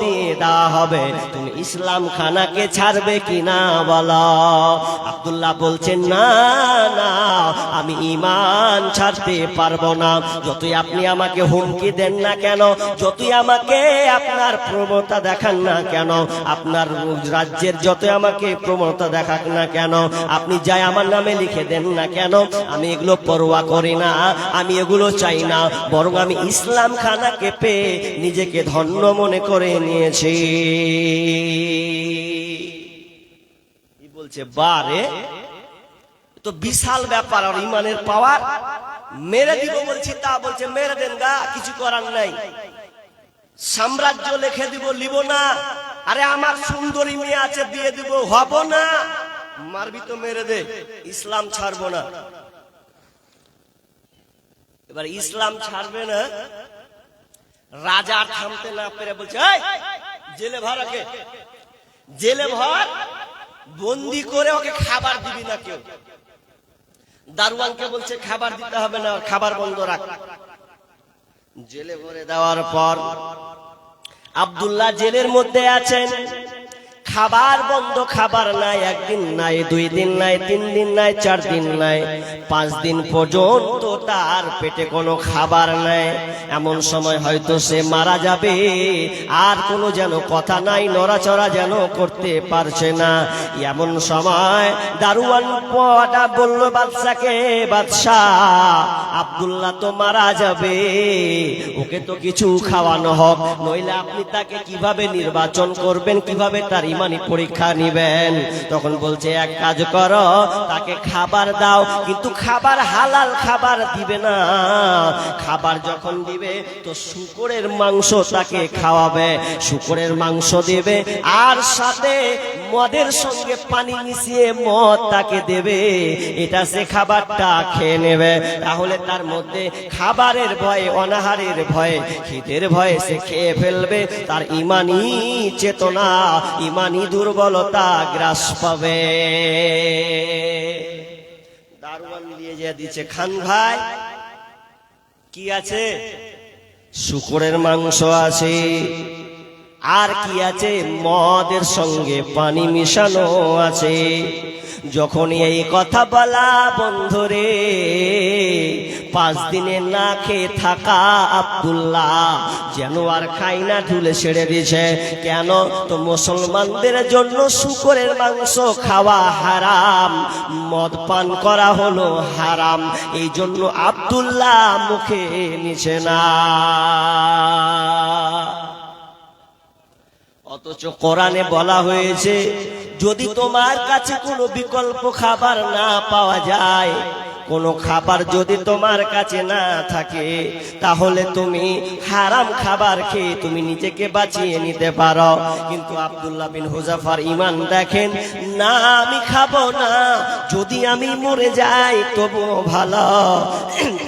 দিয়ে দেওয়া হবে। তুমি ইসলাম খানাকে ছাড়বে কিনা বলো। আব্দুল্লাহ বলছেন, না না, আমি ঈমান ছাড়তে পারবো না। যতই আপনি আমাকে হুমকি দেন না কেন, যতই আমাকে আপনার প্রবণতা দেখান না কেন, আপনার রাজ্যের যতই আমাকে প্রবণতা দেখাক না কেন, আপনি যাই আমার নামে লিখে দেন না কেন, আমি এগুলো পরোয়া করি না, আমি এগুলো চাই না। বরং আমি ইসলাম খানাকে পেয়ে নিজেকে ধন্য মনে করে নিয়েছি। বলছে, বারে তো বিশাল ব্যাপার, আর ইমানের পাওয়ার। মেরে দিব বলছি, তা বলছে মেরে দেন গা, কিছু করার নাই, সাম্রাজ্য লিখে দিব, লিব না। আরে আমার সুন্দরী মেয়ে আছে, দিয়ে দিব, হব না। মারবি তো মেরে দে, ইসলাম ছাড়বো না। এবার ইসলাম ছাড়বে না, রাজা থামতে না পেরে বলছে এই, জেলে ভর, ওকে জেলে ভর, বন্দি করে ওকে খাবার দিবি না কেউ। দারোয়ানকে বলছে খাবার দিতে হবে না, খাবার বন্ধ রাখ। জেলে ভরে দেওয়ার পর আব্দুল্লাহ জেলের মধ্যে আছেন, খাবার বন্ধ, খাবার নাই, একদিন নাই, 2 দিন নাই, 3 দিন নাই, 4 দিন নাই, 5 দিন পর্যন্ত তার পেটে কোনো খাবার নাই। এমন সময় হয়তো সে মারা যাবে, আর কোনো যেন কথা নাই, নড়াচড়া যেন করতে পারছে না। এমন সময় দারোয়ান বলল বাদশাকে, বাদশাহ আব্দুল্লাহ তো মারা যাবে, ওকে তো কিছু খাওয়ানো হোক, নইলে আপনি তাকে কিভাবে নির্বাচন করবেন, কিভাবে তার ইমানি পরীক্ষা নিবেন। তখন বলছে এক কাজ করো, তাকে খাবার দাও, কিন্তু খাবার হালাল খাবার দিবে না। খাবার যখন দিবে তো শূকরের মাংস তাকে খাওয়াবে, শূকরের মাংস দেবে, আর সাথে মদের সঙ্গে পানি মিশিয়ে মদ তাকে দেবে। এটা সে খাবারটা খেয়ে নেবে, তাহলে তার মধ্যে খাবারের ভয়ে, অনাহারের ভয়ে, খিদের ভয়ে সে খেয়ে ফেলবে, তার ইমানি চেতনা, ইমানি দুর্বলতা গ্রাস পাবে। দারোয়ান দিয়ে যে দিচ্ছে, খান ভাই কি আছে? শূকরের মাংস আছে, আর কি আছে? মদের সঙ্গে পানি মিশানো আছে। যখন এই কথা বলা বন্ধুরে, 5 দিনে না খেয়ে থাকা আব্দুল্লাহ যেন আর খাই না, ঢুলে ছেড়ে দিয়েছে। কেন? তো মুসলমানদের জন্য শূকরের মাংস খাওয়া হারাম, মদ পান করা হলো হারাম, এই জন্য আব্দুল্লাহ মুখে নিছে না। অথচ কোরআনে বলা হয়েছে, যদি তোমার কাছে কোনো বিকল্প খাবার না পাওয়া যায়, কোনো খাবার যদি তোমার কাছে না থাকে, তাহলে তুমি হারাম খাবার খেয়ে তুমি নিজেকে বাঁচিয়ে নিতে পারো। কিন্তু আব্দুল্লাহ বিন হুযাফার ঈমান দেখেন, না আমি খাবো না, যদি আমি মরে যাই তবুও ভালো,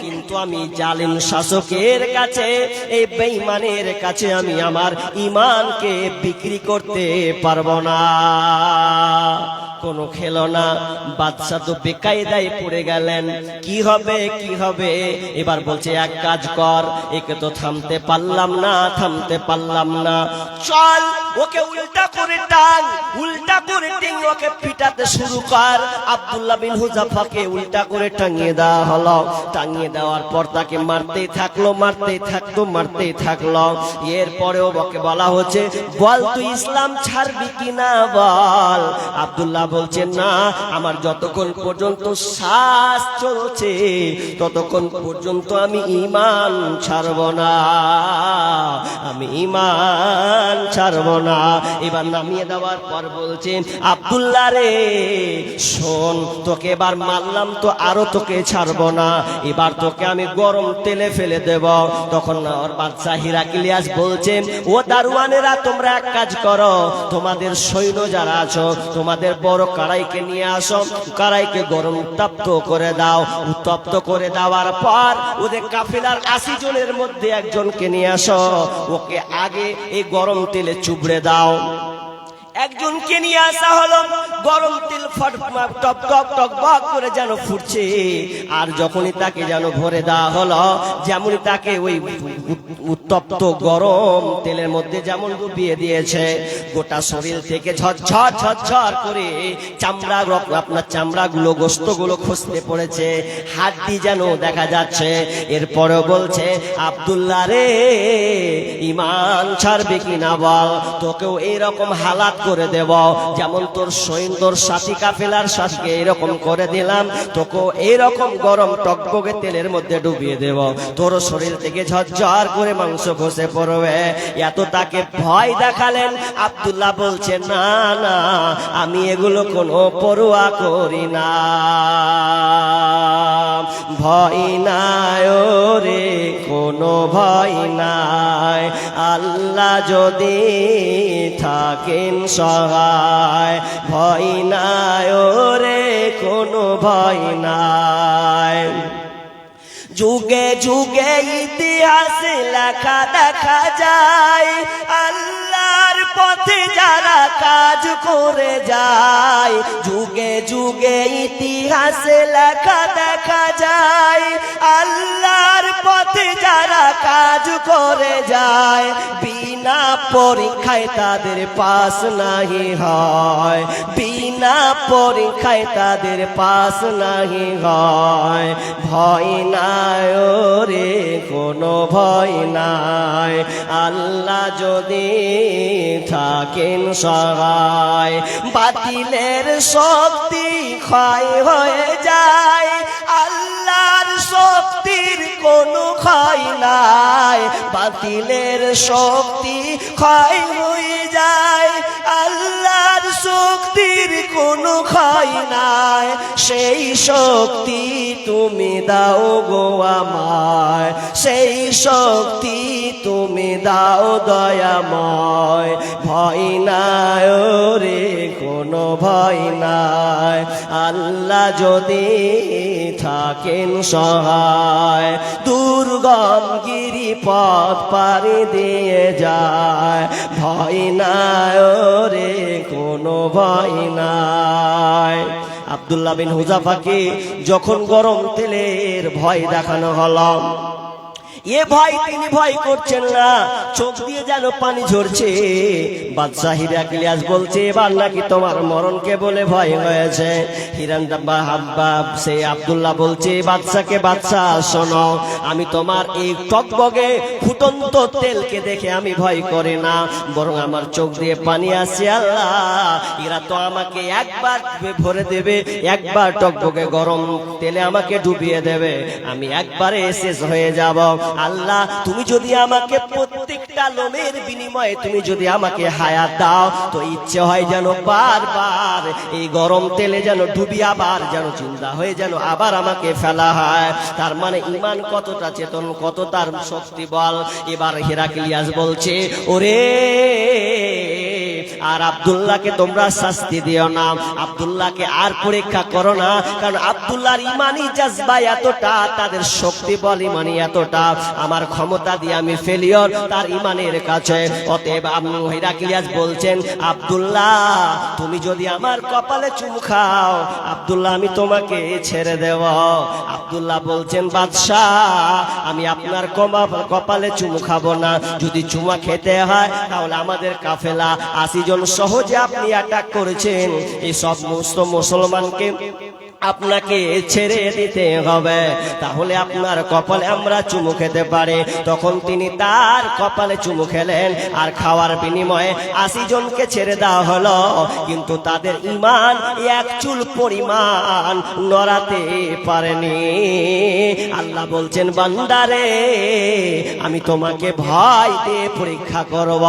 কিন্তু আমি জালিম শাসকের কাছে, এই বেঈমানের কাছে আমি আমার ঈমানকে বিক্রি করতে পারবো না। কোনো খেলো না। বাদশা তো বেকায়দায় পড়ে গেলেন, কি হবে কি হবে। এবার বলছে এক কাজ কর, একে তো থামতে পারলাম না, থামতে পারলাম না, চল ওকে উল্টা করে টাং, উল্টা করে টেনে ওকে পিটাতে শুরু কর। আব্দুল্লাহ বিন হুযাফাকে উল্টা করে টাঙিয়ে দেওয়া হলো। টাঙিয়ে দেওয়ার পর তাকে মারতেই থাকলো, মারতেই থাকতো, মারতেই থাকলো। এরপরেও ওকে বলা হচ্ছে, বল তুই ইসলাম ছাড়বি কিনা বল। আব্দুল্লাহ বলছে, না, আমার যতক্ষণ পর্যন্ত শ্বাস চলছে ততক্ষণ পর্যন্ত আমি ঈমান ছাড়ব না, আমি ঈমান ছাড়ব না। এবার নামিয়ে দেওয়ার পর বলছেন, আব্দুল্লাহ রে শোন, তোকে এবার মারলাম তো আরো তোকে ছাড়ব না, এবার তোকে আমি গরম তেলে ফেলে দেব। তখন ওর বাদশা হিরাক্লিয়াস বলছেন, ও দারোয়ানেরা তোমরা এক কাজ করো, তোমাদের সৈন্য যারা আছো তোমাদের বড় কড়াইকে নিয়ে আসো, কড়াইকে গরম উত্তপ্ত করে দাও। উত্তপ্ত করে দেওয়ার পর ওদের কাফিলার 80 জনের মধ্যে একজনকে নিয়ে আসো, ওকে আগে এই গরম তেলে চুবড়ে দাও। একজনকে নিয়ে আসা হলো, গরম তেল টপ টপ টক বক করে যেন ফুটছে, আর যখনই তাকে যেন ভরে দেওয়া হলো, যেমনই তাকে ওই উত্তপ্ত গরম তেলের মধ্যে যেমন ডুবিয়ে দিয়েছে, গোটা শরীর থেকে ঝরঝর ঝরঝর করে চামড়া, আপনার চামড়াগুলো, গোশতগুলো খসতে পড়েছে, হাড্ডি যেন দেখা যাচ্ছে। এরপরেও বলছে, আব্দুল্লাহ রে ঈমান ছাড়বে কিনা বল, তোকেও এইরকম হালাত করে দেব, যেমন তোর সৈন্যর সাথী কাফেলার সাথীকে এরকম করে দিলাম, তোকে এইরকম গরম টকবগে তেলের মধ্যে ডুবিয়ে দেব, তোর শরীর থেকে ঝরঝর করে মাংস খসে পড়বে। এত তাকে ভয় দেখালেন। আব্দুল্লাহ বলছে, না না, আমি এগুলো কোনো পরোয়া করি না, ভয় নাই রে, কোনো ভয় নাই, আল্লাহ যদি থাকেন সহায়, ভয় নাই রে, কোনো ভয় নাই। যুগে যুগে ইতিহাসে লেখা দেখা যায়, আল্লাহর পথে যারা কাজ করে যায়। যুগে যুগে ইতিহাসে লেখা দেখা যায়, আল্লাহর পথে যারা কাজ করে যায়। বিনা পরীক্ষায় তাদের পাস নাহি হয়, বিনা পরীক্ষায় তাদের পাস নাহি হয়। ভয় নাই রে, কোনো ভয় নাই, আল্লাহ যদি থাকেন সহায়। বাতিলের শক্তি ক্ষয় হয়ে যায়, আল্লাহর শক্তির কোনো ক্ষয় নাই। বাতিলের শক্তি ক্ষয় হয়ে যায়, আল্লাহর শক্তির কোনো ক্ষয় নাই। সেই শক্তি তুমি দাও গো আমায়, সেই শক্তি তুমি দাও দয়াময়। ভয় নাই রে, কোনো ভয় নাই, আল্লাহ যদি থাকেন সহায়। দুর্গম গিরিপথ পাড়ি দিয়ে যায়, ভয় নাই রে, কোনো ভয় নাই। আব্দুল্লাহ বিন হুযাফাকে যখন গরম তেলের ভয় দেখানো হলো, এ ভয় তিনি ভয় করছেন না, চোখ দিয়ে যেন পানি ঝরছে। বাদশাহ হিরাক্লিয়াস বলছে, এবার নাকি তোমার মরণকে বলে ভয় হয়েছে। সে আব্দুল্লাহ বলছে বাদশাকে, বাদশাহ শোনো, আমি তোমার এই টকবগে ফুটন্ত তেলকে দেখে আমি ভয় করি না, বরং আমার চোখ দিয়ে পানি আসছে। আল্লাহ, এরা তো আমাকে একবার ভরে দেবে, একবার টকবগে গরম তেলে আমাকে ডুবিয়ে দেবে, আমি একবারে শেষ হয়ে যাব। আল্লাহ, তুমি যদি আমাকে প্রত্যেকটা লোমের বিনিময়ে তুমি যদি আমাকে হায়াত দাও, তো ইচ্ছে হয় যেন বারবার এই গরম তেলে যেন ডুবি আবার যেন চিন্তা হয়ে যেন আবার আমাকে ফেলা হয়। তার মানে ঈমান কতটা চেতন, কত তার শক্তি বল। এবার হিরাক্লিয়াস বলছে, ওরে আর আব্দুল্লাহকে তোমরা শাস্তি দিও না, আব্দুল্লাহকে আর পরীক্ষা করো না, কারণ আব্দুল্লাহর ইমানি জাজবা এতটা, তাদের শক্তি বল ইমানি এতটা, আমার ক্ষমতা দিয়ে আমি ফেলিওর তার ইমানের কাছে। অতএব হিরাক্লিয়াস বলছেন, আব্দুল্লাহ তুমি যদি আমার কপালে চুমু খাও, আব্দুল্লাহ আমি তোমাকে ছেড়ে দেব। আব্দুল্লাহ বলছেন, বাদশাহ আমি আপনার কপালে চুমু খাবো না, যদি চুমা খেতে হয় তাহলে আমাদের কাফেলা 80 জন সহজে আপনি অ্যাটাক করেছেন, এই সব মুসলমানকে আপনাকে ছেড়ে দিতে হবে, তাহলে আপনার কপালে আমরা চুমু খেতে পারি। তখন তিনি তার কপালে চুমু খেলেন, আর খাওয়ার বিনিময়ে 80 জনকে ছেড়ে দেওয়া হলো, কিন্তু তাদের ঈমান এক চুল পরিমাণ নড়াতে পারেনি। আল্লাহ বলছেন, বান্দারে আমি তোমাকে ভয় দিয়ে পরীক্ষা করব,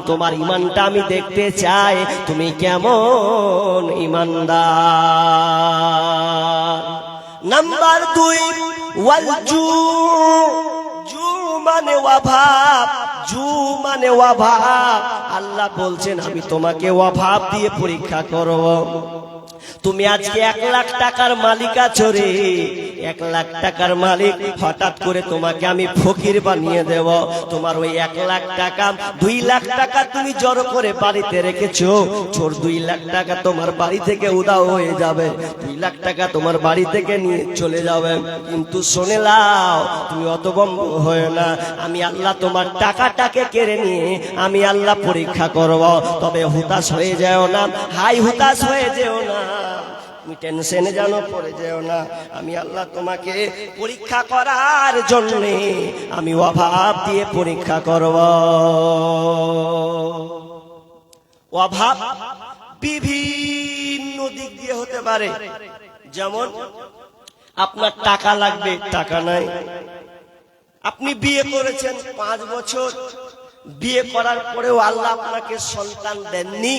তোমার ঈমানটা আমি দেখতে চাই, তুমি কেমন ঈমানদার। নাম্বার 2, ওয়াল জু মানে অভাব, জু মানে অভাব। আল্লাহ বলছেন আমি তোমাকে অভাব দিয়ে পরীক্ষা করব। তুমি আজকে 1 লাখ টাকার মালিক আছো রে, 1 লাখ টাকার মালিক, হঠাৎ করে তোমাকে আমি ফকির বানিয়ে দেব। তোমার ওই 1 লাখ টাকা 2 লাখ টাকা তুমি জড়ো করে বাড়িতে রেখেছো, চোর 2 লাখ টাকা তোমার বাড়ি থেকে উধাও হয়ে যাবে, 2 লাখ টাকা তোমার বাড়ি থেকে নিয়ে চলে যাবে। কিন্তু শুনে লাও, তুমি অত বম্ব হয় না, আমি আল্লাহ তোমার টাকাটাকে কেড়ে নিয়ে আমি আল্লাহ পরীক্ষা করব। তবে হুতাশ হয়ে যেও না, হাই হুতাশ হয়ে যেও না, তুমি টেনশনে যেন পড়ে যেও না, আমি আল্লাহ তোমাকে পরীক্ষা করার জন্য আমি অভাব দিয়ে পরীক্ষা করব। অভাব বিভিন্ন দিক দিয়ে হতে পারে। যেমন আপনার টাকা লাগবে, টাকা নাই। আপনি বিয়ে করেছেন 5 বছর, বিয়ে করার পরেও আল্লাহ আপনাকে সন্তান দেননি।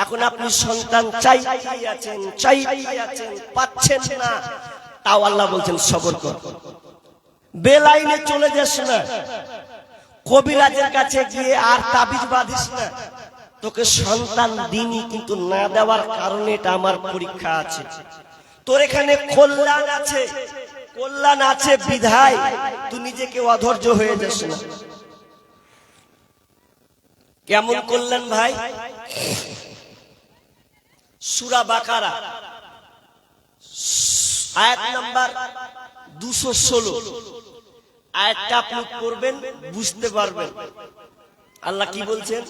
এখন আপনি সন্তান চাইতেই আছেন, পাচ্ছেন না। তাও আল্লাহ বলছেন সবর কর, বেলাইনে চলে যাস না, কবিরাজের কাছে গিয়ে আর তাবিজ বাঁধিস না। তোকে সন্তান দিনই, কিন্তু না দেওয়ার কারণে এটা আমার পরীক্ষা আছে। তোর এখানে কল্যাণ আছে বিধায় তুই নিজেকে অধৈর্য হয়ে যাস না। কেমন কল্যাণ ভাই? সূরা বাকারা আয়াত নাম্বার 216, আয়াতটা আপনি পড়বেন, বুঝতে পারবেন আল্লাহ কি বলছেন।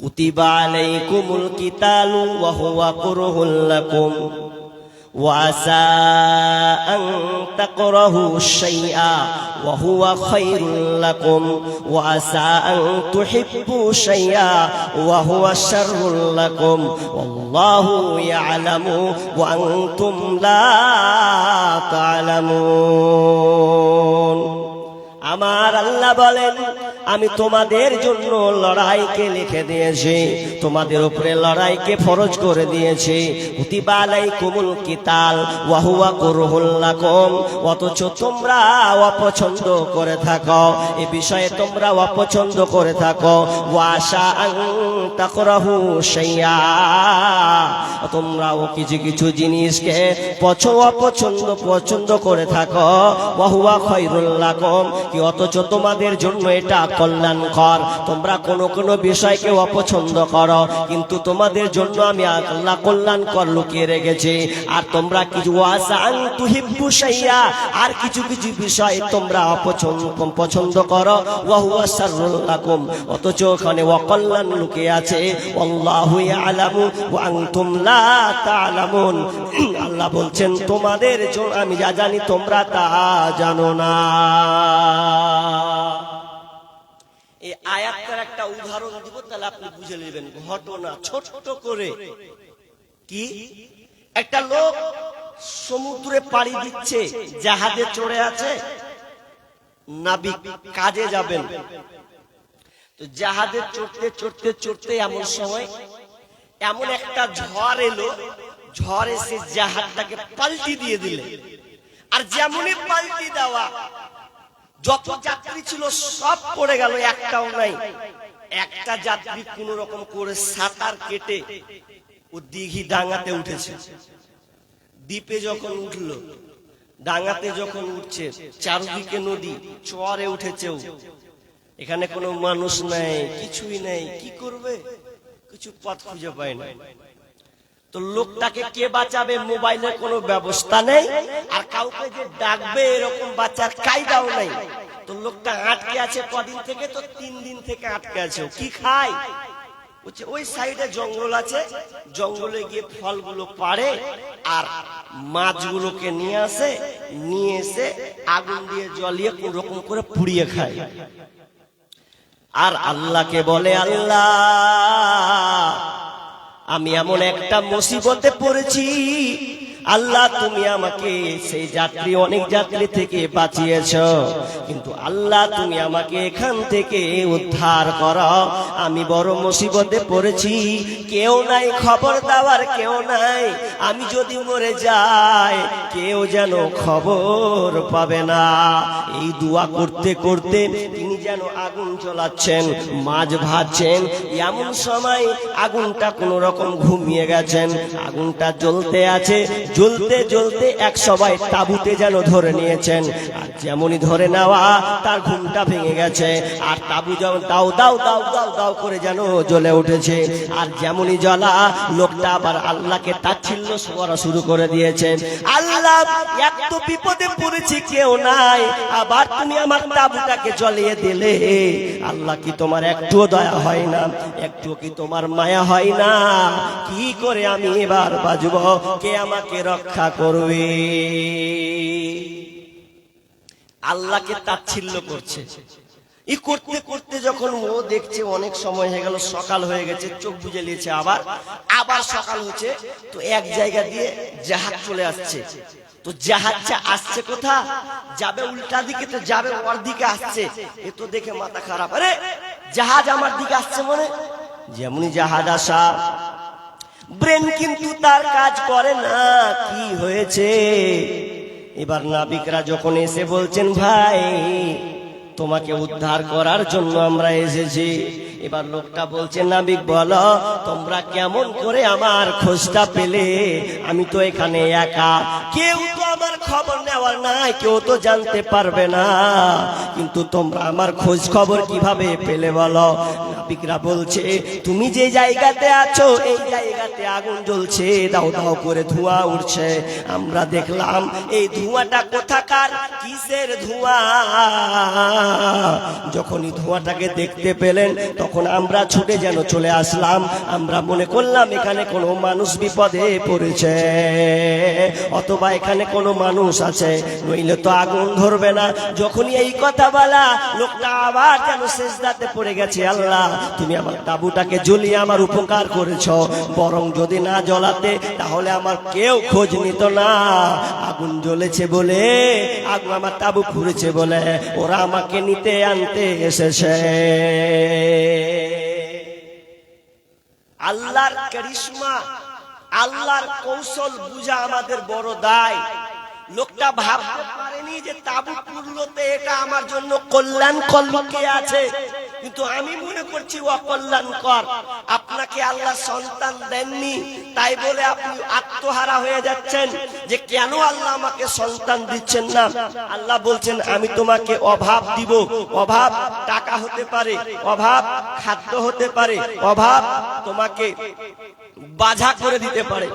কুতিবা আলাইকুমুল কিতালু ওয়া হুয়া কুরহুল লাকুম ওয়া আসা আন তাকরাহু শাইআ ওয়া হুয়া খায়রুল লাকুম ওয়া আসা আন তুহিব্বু শাইআ ওয়া হুয়া শাররুল লাকুম ওয়াল্লাহু ইয়ালামু ওয়া আনতুম লা তা'লামুন। আমার আল্লাহ বলেন, আমি তোমাদের জন্য লড়াইকে লিখে দিয়েছি, তোমাদের উপরে লড়াইকে ফরজ করে দিয়েছি। কুতিবা আলাইকুমুল কিতাল ওয়া হুয়া কুরহুল লাকুম, অথচ তোমরা অপছন্দ করে থাকো, এই বিষয়ে তোমরা অপছন্দ করে থাকো। ওয়া আশা আন তাকরাহু শাইআ, তোমরাও কিছু কিছু জিনিসকে পছন্দ করে থাকো। ওয়া হুয়া খায়রুল লাকুম, কি অথচ তোমাদের জন্য এটা কল্যাণকর। তোমরা কোন বিষয়কে অপছন্দ করো, কিন্তু তোমাদের জন্য আমি আল্লাহ কল্যাণকর লুকিয়ে রেখেছি। আর তোমরা কিছু ওয়াসা আন তুহিব্বু শাইআ, আর কিছু কিছু বিষয় তোমরা পছন্দ করো। ওয়া হুয়া শাররুল লাকুম, অথচ ওখানে অকল্যাণ লুকিয়ে আছে। আল্লাহু ইয়ালামু ওয়া আনতুম লা তা'লামুন, আল্লাহ বলছেন তোমাদের জন্য আমি যা জানি তোমরা তা জানো না। এই আয়াতটার একটা উদাহরণ দিব, তাহলে আপনি বুঝে নেবেন ঘটনা ছোট করে। কি, একটা লোক সমুদ্রে পাড়ি দিচ্ছে, জাহাজে চড়ে আছে, নাবিক কাজে যাবেন। তো জাহাজে চড়তে এমন সময় এমন একটা ঝড় এলো, ঝড় এসে জাহাজটাকে পাল্টি দিয়ে দিলে। আর যেমনই পাল্টি দেওয়া, যত যাত্রী ছিল সব পড়ে গেল, একটাও নাই। একটা যাত্রী কোন রকম করে সাঁতার কেটে ও দিঘি ডাঙাতে উঠেছে। দ্বীপে যখন উঠলো, ডাঙাতে যখন উঠছে, চারদিকে নদী, চরে উঠেছে। এখানে কোনো মানুষ নাই, কিছুই নাই, কি করবে? কিছু পথ খুঁজে পায় না। তো লোকটাকে কে বাঁচাবে? মোবাইলের কোনো ব্যবস্থা নেই, আর কাউকে যে ডাকবে এরকম বাঁচার কায়দাও নেই। তো লোকটা আটকে আছে কদিন থেকে, তো 3 দিন থেকে আটকে আছে। কি খায়? ওই সাইডে জঙ্গল আছে, জঙ্গলে গিয়ে ফলগুলো পাড়ে আর মাছগুলোকে নিয়ে এসে আগুন দিয়ে জ্বলিয়ে কোন রকম করে পুড়িয়ে খায়। আর আল্লাহকে বলে, আল্লাহ আমি এমন একটা মুসিবতে পড়েছি, আল্লাহ তুমি আমাকে সেই যাত্রী, অনেক যাত্রী থেকে বাঁচিয়েছো, কিন্তু আল্লাহ তুমি আমাকে এখান থেকে উদ্ধার করো। আমি বড় মুসিবতে পড়েছি, কেউ নাই, খবর দেওয়ার কেউ নাই। আমি যদি মরে যাই, কেউ যেন খবর পাবে না। এই দোয়া করতে করতে তিনি যেন আগুন জ্বলাচ্ছেন, মাছ ভাজছেন। এমন সময় আগুনটা কোন রকম ঘুমিয়ে গেছেন, আগুনটা জ্বলতে আছে। জ্বলতে এক সবাই তাবুতে যেন ধরে নিয়েছেন। আর যেমনই ধরে নেওয়া, তার ঘুমটা ভেঙে গেছে। আর তাবু যেমন দাও দাও দাও দাও দাও করে যেন জ্বলে উঠেছে। আর যেমনই জ্বলা, লোকটা আবার আল্লাহকে তাচ্ছিল্য করা শুরু করে দিয়েছে। আল্লাহ, এত বিপদে পড়েছি, কেউ নাই, আবার তুমি আমার তাবুটাকে জ্বলিয়ে দিলে। আল্লাহ, কি তোমার একটুও দয়া হয় না? একটুও কি তোমার মায়া হয় না? কি করে আমি এবার বাঁচব? কে আমাকে রক্ষা করবে? আল্লাহকে তাচ্ছিল্য করছে। ই করতে করতে যখন ও দেখছে অনেক সময় হয়ে গেল, সকাল হয়ে গেছে, চোখ বুজে নিয়েছে, আবার সকাল হচ্ছে, তো এক জায়গা দিয়ে জাহাজ চলে আসছে। তো জাহাজটা আসছে কোথা, যাবে উল্টা দিকে, তো যাবে ওর দিকে আসছে। এ তো দেখে মাথা খারাপ, আরে জাহাজ আমার দিকে আসছে মনে। যেমনি জাহাজ আসা, ব্রেন কিন্তু তার কাজ করে না, কি হয়েছে। এবার নাবিকরা যখন এসে বলছেন, ভাই তোমাকে উদ্ধার করার জন্য আমরা এসেছি। এবার লোকটা বলছে, নাবিক বলো তোমরা কেমন করে আমার খোঁজটা পেলে? আমি তো এখানে একা, কেউ তো আমার খবর নেওয়ার নাই, কেউ তো জানতে পারবে না, কিন্তু তোমরা আমার খোঁজ খবর কিভাবে পেলে বলো? নাবিকরা বলছে, তুমি যে জায়গাতে আছো এই জায়গাতে আগুন জ্বলছে, দাও দাও করে ধোঁয়া উঠছে। আমরা দেখলাম এই ধোঁয়াটা কোথাকার, কিসের ধোঁয়া। যখনই ধোঁয়াটাকে দেখতে পেলেন তখন আমরা ছুটে যেন চলে আসলাম। আমরা মনে করলাম এখানে কোনো মানুষ বিপদে পড়েছে, অথবা এখানে কোনো মানুষ আছে, নইলে তো আগুন ধরবে না। যখনই এই কথা বলা, লোকটা আবার যেন সেজদাতে পড়ে গেছে, আল্লাহ তুমি আমার তাঁবুটাকে জ্বলিয়ে আমার উপকার করেছ, বরং যদি না জ্বলাতে তাহলে আমার কেউ খোঁজ নিত না। আগুন জ্বলেছে বলে, আগুন আমার তাঁবু পুড়েছে বলে ওরা আমাকে নিতে আনতে এসেছে। আল্লাহর করিশ্মা, আল্লাহর কৌশল বুঝা আমাদের বড় দায়। লোকটা ভাবতে পারেনি যে তাঁবু পুড়লোতে এটা আমার জন্য কল্যাণকর লোকে আছে, কিন্তু আমি মনে করছি অকল্যাণকর। আপনাকে আল্লাহ সন্তান দেননি, তাই বলে আপনি আত্মহারা হয়ে যাচ্ছেন যে কেন আল্লাহ আমাকে সন্তান দিচ্ছেন না। আল্লাহ বলছেন আমি তোমাকে অভাব দিব। অভাব টাকা হতে পারে, অভাব খাদ্য হতে পারে, অভাব তোমাকে বাঝা করে দিতে পারে।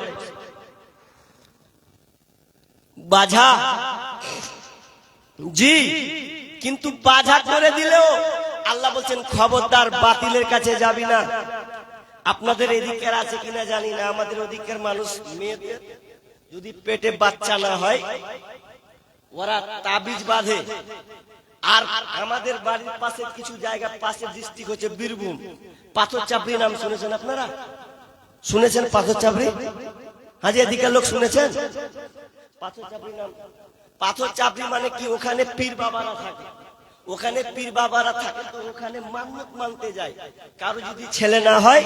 বাঝা জি, কিন্তু বাঝা করে দিলেও আল্লাহ বলছেন খবরদার বাতিলের কাছে যাবি না। আপনাদের এদিকের আছে কিনা জানি না, আমাদের ওদিকের মানুষ মেয়েদের যদি পেটে বাচ্চা না হয় ওরা তাবিজ বাঁধে। আর আমাদের বাড়ির পাশে কিছু জায়গা, পাশে ডিস্ট্রিক্ট হচ্ছে বীরভূম, পাথর চাপড়ি নাম শুনেছেন আপনারা? শুনেছেন পাথর চাপড়ি? হাজি এদিকের লোক শুনেছেন পাথর চাপড়ি নাম? পাথর চাপড়ি মানে কি, ওখানে পীর বাবারা থাকে, ওখানে পীর বাবারা থাকে, তো ওখানে মান্নত মানতে যায়। কারো যদি ছেলে না হয়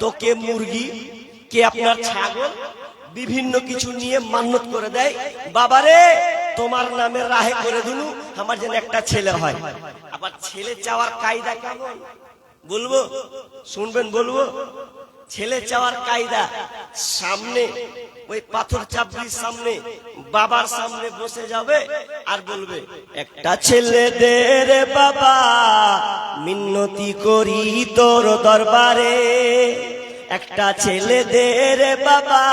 তো কে মুরগি, কে আপনার ছাগল, বিভিন্ন কিছু নিয়ে মান্নত করে দেয়, বাবারে তোমার নামে রাহে করে দিলু, আমার যেন একটা ছেলে হয়। আবার ছেলে চাওয়ার কায়দা কেমন বলবো, শুনবেন বলবো? ছেলে চাওয়ার কায়দা, সামনে ওই পাথর চাপড়ির সামনে বাবার সামনে বসে যাবে আর বলবে, একটা ছেলে দে রে বাবা, মিন্নতি করি তোর দরবারে, একটা ছেলে দে রে বাবা,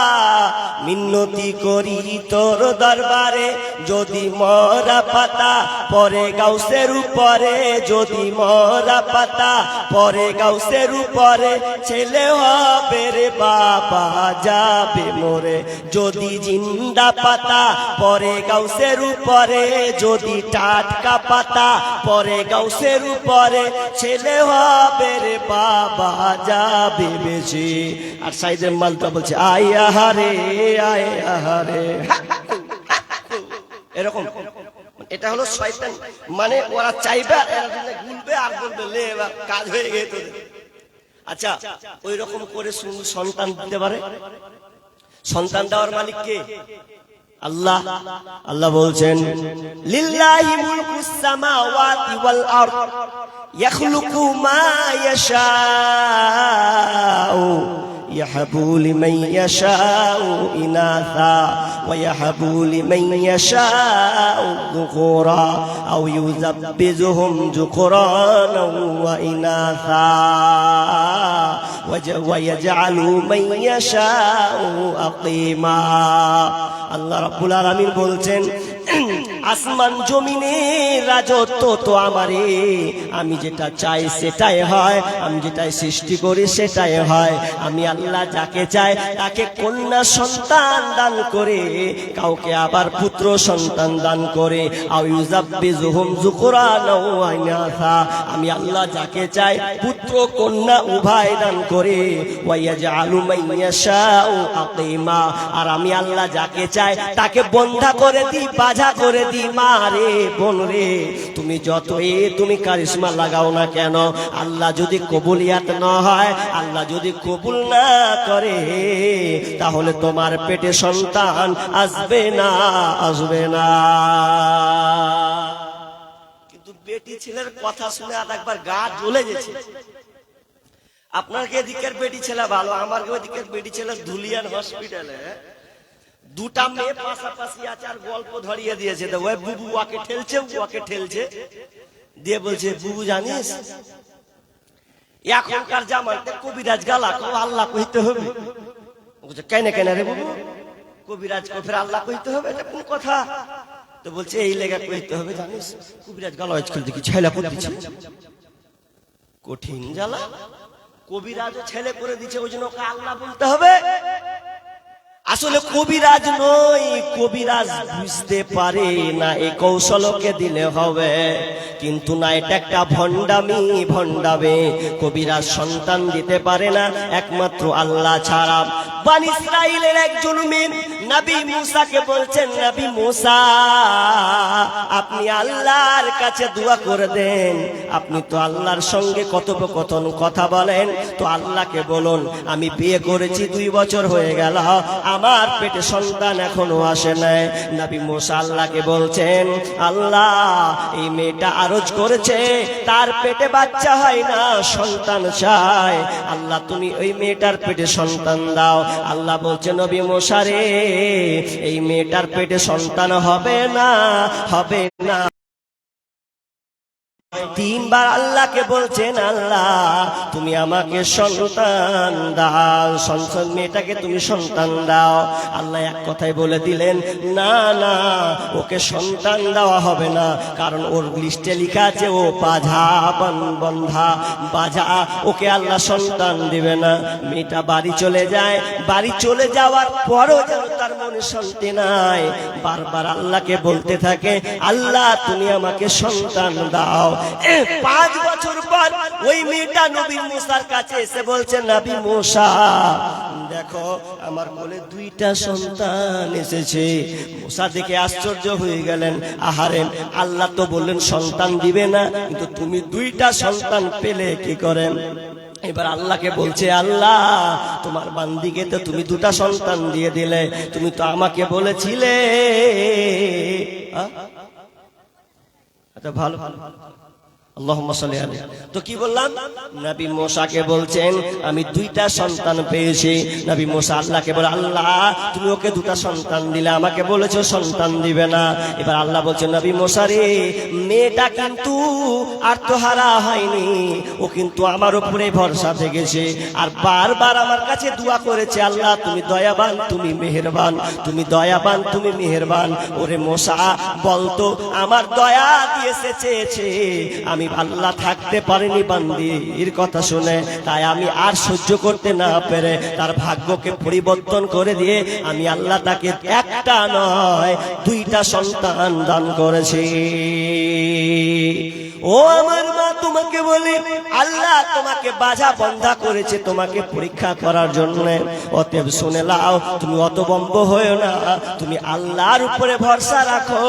মিন্নতি করি তোর দরবারে, যদি মরা পাতা পরে গাউসের উপরে, যদি মরা পাতা পরে গাউসের উপরে, ছেলে হবে রে বাবা যাবে মরে, যদি জিন্দা পাতা পরে গাউসের উপরে, যদি টাটকা পাতা পরে গাউসের উপরে, ছেলে হবে রে বাবা যাবে বেশি। আর সাইদের মালটা বলছে আয় আহারে, আয় আহারে, এরকম। এটা হলো শয়তান, মানে ওরা চাইবে আর এরা গুলবে আর বলবে লে এবার কাজ হয়ে গেছে তোদের। আচ্ছা, ওই রকম করে সন্তান দিতে পারে? সন্তান দেওয়ার মালিক কে? আল্লাহ। আল্লাহ বলছেন লিল্লাহি মুলকুস সামাওয়াতি ওয়াল আরদ ইয়াখলুকু মা ইয়াশাউ ইয়াহাবু লিমান ইয়াশাউ ইনাসা ওয়া ইয়াহাবু লিমান ইয়াশাউ যুকুরা আও ইউযাব্বিজুহুম যুকুরানা ওয়া ইনাসা ওয়া ইয়াজআলু মান ইয়াশাউ আকিমা। আল্লাহ রাব্বুল আলামিন বলছেন আসমান জমিনের রাজত্ব তো আমারই, আমি যেটা চাই সেটাই হয়, আমি যেটাই সৃষ্টি করি সেটাই হয়। আমি আল্লাহ যাকে চাই তাকে কন্যা সন্তান দান করে, কাউকে আবার পুত্র সন্তান দান করে। আও ইউযাব্বিজুহুম যুকরানা ওয়া ইনাসা, আমি আল্লাহ যাকে চাই পুত্র কন্যা উভয় দান করে। ওয়া ইয়াজআলু মান ইয়াশাউ আকিমা, আর আমি আল্লাহ যাকে চাই তাকে বন্ধা করে দিই, বাঁধা করে দিই। মা রে, বোন রে, তুমি যতই তুমি কারিশমা লাগাও না কেন, আল্লাহ যদি কবুলিয়াত না হয়, আল্লাহ যদি কবুল না করে, তাহলে তোমার পেটে সন্তান আসবে না, আসবে না। কিন্তু বেটি ছেলের কথা শুনে আর একবার গা জ্বলে গেছে। আপনার এদিকের বেটি ছেলে ভালো, আমার ওদিকের বেটি ছেলে ধুলিয়ান হসপিটালে দুটা মেয়ে পাশাপাশি আছে, আর গল্প ধরিয়ে দিয়েছে। ওই বুবু ওকে ঠেলছে, ওকে ঠেলছে, দিয়ে বলছে বুবু জানিস এখনকার জামানাতে কবিরাজ গালা কো আল্লাহ কইতে হবে। বলছে কেন কেন রে বুবু, কবিরাজ কো ফের আল্লাহ কইতে হবে, এটা কোন কথা? তো বলছে এই লেগা কইতে হবে, জানিস কবিরাজ গালা আজকাল দেখি ছেলে করে দিচ্ছে, কঠিন জ্বালা। কবিরাজও ছেলে করে দিচ্ছে, ওই জন্য ওকে আল্লাহ বলতে হবে। আসলে কবিরাজ নয়, কবিরাজ বুঝতে পারে না, এই কৌশলকে দিলে হবে। কিন্তু না, এটা একটা ভণ্ডামি, ভণ্ডাবে। কবিরাজ সন্তান দিতে পারে না একমাত্র আল্লাহ ছাড়া। বনি ইসরাইলের একজন মেয়ে নবী মুসাকে বলছেন, নবী মুসা আপনি আল্লাহর কাছে দোয়া করে দেন, আপনি তো আল্লাহর সঙ্গে কথোপকথন কথা বলেন, তো আল্লাহকে বলুন আমি বিয়ে করেছি 2 বছর হয়ে গেল, আমার পেটে সন্তান এখনো আসে নাই। নবী মুসা আল্লাহকে বলছেন, আল্লাহ এই মেয়েটা আরজ করেছে, তার পেটে বাচ্চা হয় না, সন্তান চায়, আল্লাহ তুমি ওই মেয়েটার পেটে সন্তান দাও। আল্লাহ বলছে, নবী মুসা রে, এই মেয়েটার পেটে সন্তান হবে না, হবে না। 3 বার আল্লাহকে বলছেন, আল্লাহ তুমি আমাকে সন্তান দাও, সন্তান মেয়েটাকে তুমি সন্তান দাও। আল্লাহ এক কথায় বলে দিলেন, না না, ওকে সন্তান দেওয়া হবে না, কারণ ওর লিস্টে লেখা আছে ও বাঝা, বন্ধা বাঝা, ওকে আল্লাহ সন্তান দিবে না। মেয়েটা বাড়ি চলে যায়, বাড়ি চলে যাওয়ার পরও যেন তার মনে শান্তি নাই, বারবার আল্লাহকে বলতে থাকে, আল্লাহ তুমি আমাকে সন্তান দাও। 5 বছর পর ওই মেয়েটা নবী মুসার কাছে এসে বলছে, নবী মুসা দেখো আমার কোলে 2টা সন্তান এসেছে। মুসা দেখে আশ্চর্য হয়ে গেলেন, আহারে আল্লাহ তো বললেন সন্তান দিবে না, কিন্তু তুমি 2টা সন্তান পেলে কি করেন? এবার আল্লাহকে বলছে, আল্লাহ তোমার বান্দিকে তো তুমি 2টা সন্তান দিয়ে দিলে, তুমি তো আমাকে বলেছিলে। আচ্ছা ভালো ভালো, আল্লাহুম্মা সাল্লি আলাইহি। তো কি বললাম, নবী মুসাকে বলছেন আমি 2টা সন্তান পেয়েছি। নবী মুসা আল্লাহকে বলে, আল্লাহ তুমি ওকে 2টা সন্তান দিলে, আমাকে বলেছো সন্তান দিবে না। এবার আল্লাহ বলছেন, নবী মুসা রে, মেয়েটা কিন্তু আত্মহারা হয়নি, ও কিন্তু আমার উপরে ভরসা থেকেছে, আর বারবার আমার কাছে দোয়া করেছে, আল্লাহ তুমি দয়াবান, তুমি মেহেরবান, তুমি দয়াবান, তুমি মেহেরবান। ওরে মুসা বলতো আমার দয়া দিয়েছে, চেয়েছে, আমি আল্লাহ থাকতে পারিনি বান্দির কথা শুনে, তাই আমি আর সহ্য করতে না পেরে তার ভাগ্যকে পরিবর্তন করে দিয়ে আমি আল্লাহ তাকে 1টা নয় 2টা সন্তান দান করেছি। ও আমার মা, তোমাকে বলি আল্লাহ তোমাকে বাজা বন্ধা করেছে তোমাকে পরীক্ষা করার জন্য। অতএব শুনে লাও, তুমি অতবম্ব হয়েও না, তুমি আল্লাহর উপরে ভরসা রাখো।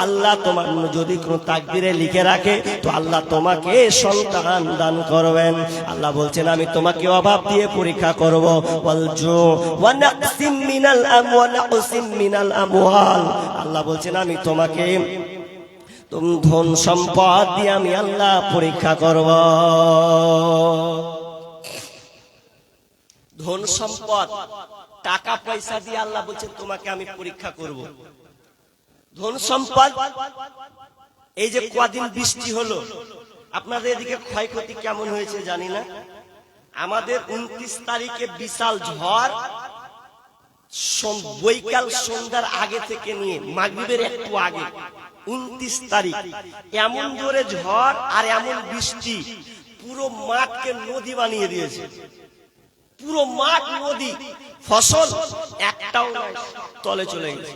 আল্লাহ তোমার যদি কোনো তাকদিরে লিখে রাখে, তো আল্লাহ তোমাকে সন্তান দান করবেন। আল্লাহ বলছেন আমি তোমাকে অভাব দিয়ে পরীক্ষা করব। আল্লাহ বলছেন আমি তোমাকে ধন সম্পদ দিয়ে আমি আল্লাহ পরীক্ষা করব। ধন সম্পদ টাকা পয়সা দিয়ে আল্লাহ বলছেন তোমাকে আমি পরীক্ষা করব। ধন সম্পদ, এই যে কদিন বৃষ্টি হলো, আপনাদের এদিকে ক্ষয়ক্ষতি কেমন হয়েছে জানি না। আমাদের 29 তারিখে বিশাল ঝড়, বৈকাল সন্ধ্যার আগে থেকে নিয়ে মাগরিবের একটু আগে 29 তারিখ এমন জোরে ঝড় আর এমন বৃষ্টি, পুরো মাঠকে নদী বানিয়ে দিয়েছে। পুরো মাঠ নদী, ফসল একটাও নাই, তলে চলে গেছে।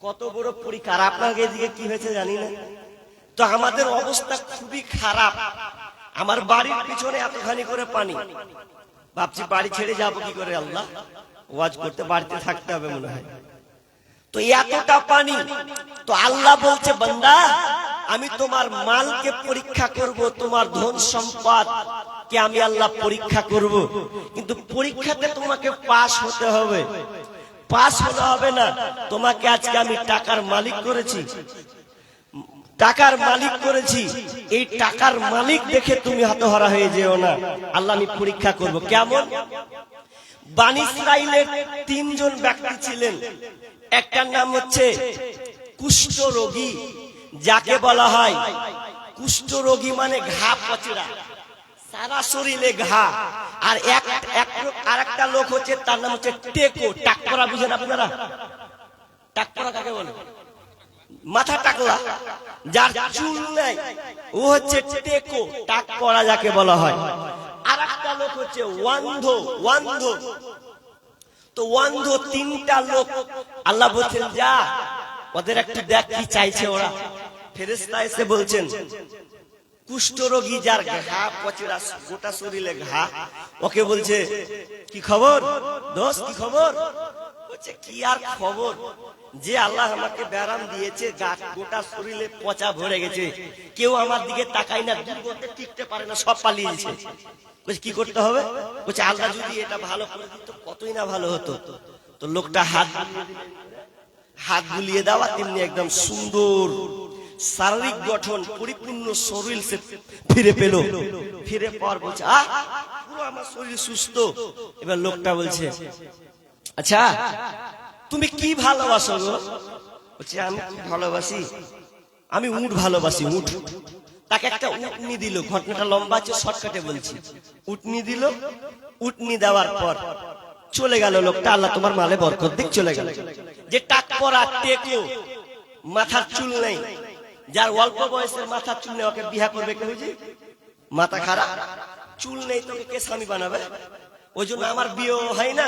কত বড় পরীক্ষা। আর আপনাকে এদিকে কি হয়েছে জানি না, তো আমাদের অবস্থা খুবই খারাপ। আমার বাড়ির পিছনে এতখানি করে পানি, ভাবছি বাড়ি ছেড়ে যাবো কি করে, আল্লাহ ওয়াজ করতে বাড়িতে থাকতে হবে মনে হয়। তো এতটা পানি, তো আল্লাহ বলছে বান্দা আমি তোমার মালকে পরীক্ষা করব, তোমার ধন সম্পদ কে আমি আল্লাহ পরীক্ষা করব, কিন্তু পরীক্ষাতে তোমাকে পাস হতে হবে। পাস হলে হবে না, তোমাকে আজকে আমি টাকার মালিক করেছি, টাকার মালিক করেছি, এই টাকার মালিক দেখে তুমি হতহারা হয়ে যেও না। আল্লাহ আমি পরীক্ষা করব। কেমন? বনী ইসরাইলের 3 জন ব্যক্তি ছিলেন। একটার নাম হচ্ছে কুষ্ঠ রোগী, যাকে বলা হয় কুষ্ঠ রোগী মানে ঘা পচড়া, সারা শরীরে ঘা। আর একটা লোক হচ্ছে, তার নাম হচ্ছে টেকো। টাকপরা বুঝেন আপনারা? টাকপরা কাকে বলে? মাথা টাকলা, যার চুল নাই, ও হচ্ছে টেকো, টাকপরা যাকে বলা হয়। আর একটা লোক হচ্ছে ওয়ান্ধ। ওয়ান্ধ তো ওয়ান্ধ 3টা লোক। আল্লাহ বলছেন যা ওদের একটু দেখ কি চাইছে ওরা। ফেরেশতা এসে বলছেন কুষ্ঠরোগী যার ঘা পচড়া, গোটা শরীরে ঘা, ওকে বলছে কি খবর দোস্ত, কি খবর? বলছে কি আর খবর, যে আল্লাহ আমাকে ব্যারাম দিয়েছে, গোটা শরীরে পচা ভরে গেছে, কেউ আমার দিকে তাকায় না, দুর্গন্ধে টিকতে পারে না, সব পালিয়েছে। বলছে কি করতে হবে? বলছে আল্লাহ যদি এটা ভালো করে দিত কতই না ভালো হতো। তো লোকটা হাত বুলিয়ে দেওয়া, তেমনি একদম সুন্দর শারীরিক গঠন, পরিপূর্ণ শরীর সে ফিরে পেল। ফিরে পাওয়ার বলছে পুরো আমার শরীর সুস্থ। এবার লোকটা বলছে আচ্ছা তুমি কি ভালোবাসো গো? বলছে আমি কি ভালোবাসি, আমি উট ভালোবাসি, উট। তাকে একটা উটনি দিল, ঘটনাটা লম্বা আছে, শর্টকাটে বলছি। উটনি দিল, উটনি দেওয়ার পর চলে গেল লোকটা। আল্লাহ তোমার মালে বরকত দিক, চলে গেল। যে টাক পরা টেকো, মাথার চুল নেই, যার অল্প বয়সের মাথার চুল নেই, ওকে বিয়ে করবে কে? বুঝি মাথা খারাপ, চুল নেই, তোকে কে স্বামী বানাবে? ওই জন্য আমার বিয়ে হয় না,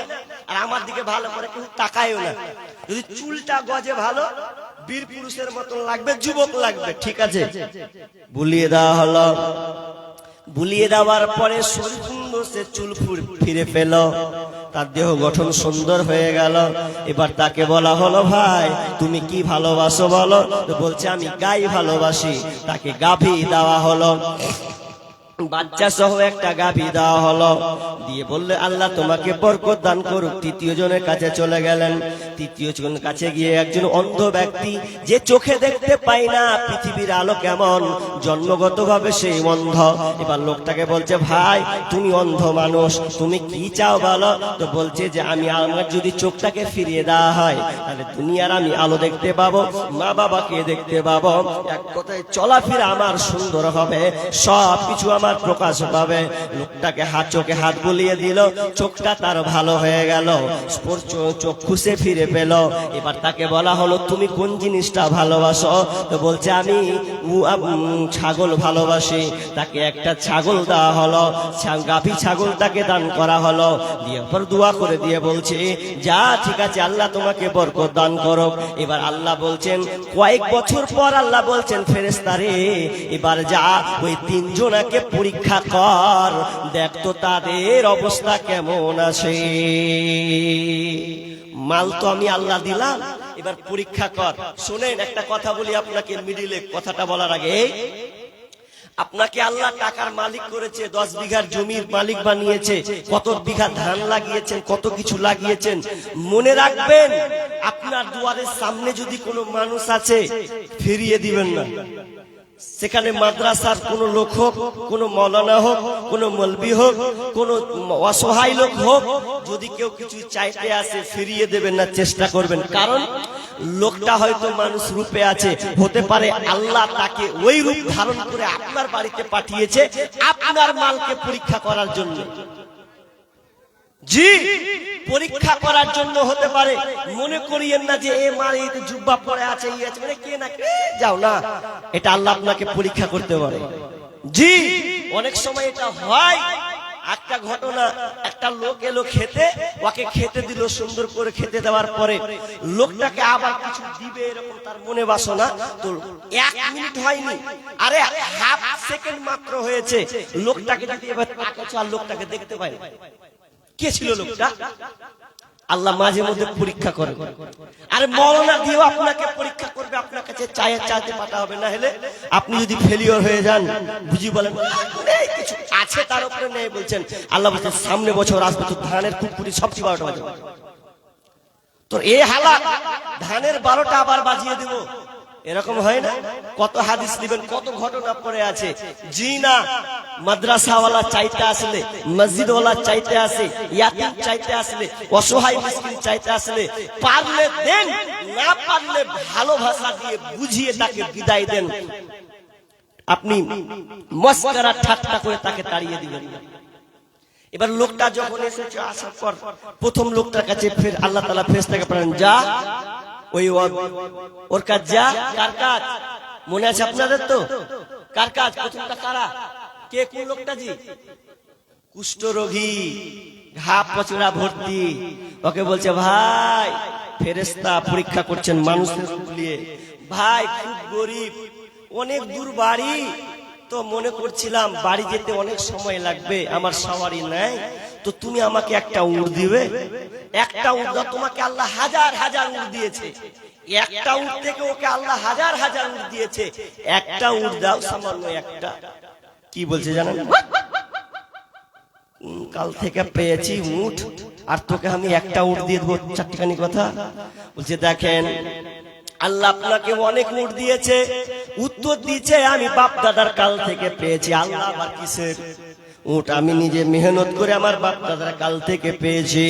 আর আমার দিকে ভালো করে কেউ তাকায়ও না। যদি চুলটা গজে ভালো, বীর পুরুষের মতন লাগবে, যুবক লাগবে, ঠিক আছে। বুলিয়ে দেওয়া হলো। বুলিয়ে দেওয়ার পরে সুন্দর সে চুল ফিরে পেল, তার দেহ গঠন সুন্দর হয়ে গেল। এবার তাকে বলা হলো ভাই তুমি কি ভালোবাসো বলো? তো বলছে আমি গাই ভালোবাসি। তাকে গাভী দেওয়া হলো, বাচ্চা সহ একটা গাভী দেওয়া হলো। দিয়ে বললে আল্লাহ তোমাকে বরকত দান করুক। 3য় জনের কাছে চলে গেলেন। 3য় জনের কাছে গিয়ে একজন অন্ধ ব্যক্তি, যে চোখে দেখতে পায় না পৃথিবীর আলো কেমন, জন্মগতভাবে সেই অন্ধ। এবার লোকটাকে বলছে ভাই তুমি অন্ধ মানুষ, তুমি কি চাও বলো? তো বলছে যে আমার যদি চোখটাকে ফিরিয়ে দেওয়া হয়, তাহলে দুনিয়ার আমি আলো দেখতে পাবো, মা বাবাকে দেখতে পাবো, এক কথায় চলাফেরা আমার সুন্দর হবে, সব কিছু আমার প্রকাশ পাবে। লোকটাকে চোখে হাত বুলিয়ে দিল, চোখটা তার ভালো হয়ে গেল, চক্ষু সে ফিরে পেল। এবার তাকে বলা হলো তুমি কোন জিনিসটা ভালোবাসো? তো বলছে আমি ছাগল ভালোবাসি। তাকে একটা ছাগল দেওয়া হলো, গাভী ছাগল তাকে দান করা হলো। দিয়ে পর দোয়া করে দিয়ে বলছে যা ঠিক আছে, আল্লাহ তোমাকে বরকত দান করো। এবার আল্লাহ বলছেন কয়েক বছর পর আল্লাহ বলছেন ফেরেশতারে এবার যা ওই 3 জনকে পরীক্ষা কর, দেখতো তাদের অবস্থা কেমন আছে। মাল তো আমি আল্লাহ দিলাম, এবার পরীক্ষা কর। শুনেন একটা কথা বলি আপনাকে, মিডিলে কথাটা বলার আগে, আপনাকে আল্লাহ টাকার মালিক করেছে, 10 বিঘার জমির মালিক বানিয়েছে, কত বিঘা ধান লাগিয়েছেন, কত কিছু লাগিয়েছেন। মনে রাখবেন আপনার দুয়ারের সামনে যদি কোনো মানুষ আছে, ফিরিয়ে দিবেন না। সেখানে মাদ্রাসার কোন লোক হোক, কোন মৌলানা হোক, কোন মলবি হোক, কোন অসহায় লোক হোক, যদি কেউ কিছু চাইতে আসে ফিরিয়ে দেবেন না, চেষ্টা করবেন। কারণ লোকটা হয়তো মানুষ রূপে আছে, হতে পারে আল্লাহ তাকে ওই রূপ ধারণ করে আপনার বাড়িতে পাঠিয়েছে আপনার মালকে পরীক্ষা করার জন্য। জি, পরীক্ষা করার জন্য হতে পারে। মনে করিয়েন না যে এ মার এই জুব্বা পরে আছে, ই আছে, মানে কে না কে, যাও না, এটা আল্লাহ আপনাকে পরীক্ষা করতে পারে। জি, অনেক সময় এটা হয়। একটা ঘটনা, একটা লোক এলো খেতে, ওকে খেতে দিল, সুন্দর করে খেতে দেওয়ার পরে লোকটাকে আবার কিছু দিবে এরকম তার মনে বাসনা, তো 1 মিনিট হয়নি, আরে হাফ সেকেন্ড মাত্র হয়েছে, লোকটাকে যদি এবার তাকাচ্ছ আর লোকটাকে দেখতে পাই না। কে ছিল লোকটা? আল্লাহ মাঝে মধ্যে পরীক্ষা করে। আরে মওলানা দিয়েও আপনাকে পরীক্ষা করবে, আপনার কাছে চাইতে পাঠা হবে, না হলে আপনি যদি ফেলিওর হয়ে যান, বুঝি বলেন নেই কিছু আছে, তার উপরে নেই বলছেন, আল্লাহ বলছেন সামনে বছর আসবে তো ধানের কুকুরি সবচেয়ে 12টা বাজে, তোর এই হালাত, ধানের 12টা আবার বাজিয়ে দেব, এরকম হয় না? কত হাদিস নেবেন, কত ঘটনা পড়ে আছে। জি না, মাদ্রাসাওয়ালা চাইতে আসলে, মসজিদওয়ালা চাইতে আসে, ইয়াতিম চাইতে আসলে, অসহায় মিসকিন চাইতে আসলে, পারলে দেন, না পারলে ভালো ভাষা দিয়ে বুঝিয়ে তাকে বিদায় দেন। আপনি মস্করা ঠাট্টা করে তাকে তাড়িয়ে দিবেন। এবার লোকটা যখন এসেছে, আসার পর প্রথম লোকটার কাছে ফের আল্লাহ তাআলা ফেরেশতাকে পাঠান, যা ওই ওর কাজ, যা, কার কাজ মনে আছে আপনাদের? তো কার কাজ? প্রথমটা কারা? কে কোন লোকটা? জি, কুষ্ঠরোগী, ঘা পচড়া ভর্তি। ওকে বলছে, ভাই ফেরেশতা পরীক্ষা করছেন মানুষের নিয়ে, ভাই খুব গরিব, অনেক দূর বাড়ি, তো মনে করছিলাম বাড়ি যেতে অনেক সময় লাগবে, আমার সওয়ারি নাই, তো তুমি আমাকে একটা উট দিবে। একটা উট দাও, তোমাকে আল্লাহ হাজার হাজার উট দিয়েছে, একটা উট থেকে ওকে আল্লাহ হাজার হাজার উট দিয়েছে, একটা উট দাও, সামান্য একটা। কি বলছে জানেন? কাল থেকে পেয়েছি উট, আর তোকে আমি একটা উট দিয়ে দেবো, চারটিখানি কথা বলছে। দেখেন, আল্লাহ আপনাকে অনেক উট দিয়েছে, উত্তর দিচ্ছে আমি বাপ দাদার কাল থেকে পেয়েছি। আল্লাহ আবার কিসের উট? আমি নিজে মেহনত করে আমার বাপ দাদার কাল থেকে পেয়েছি।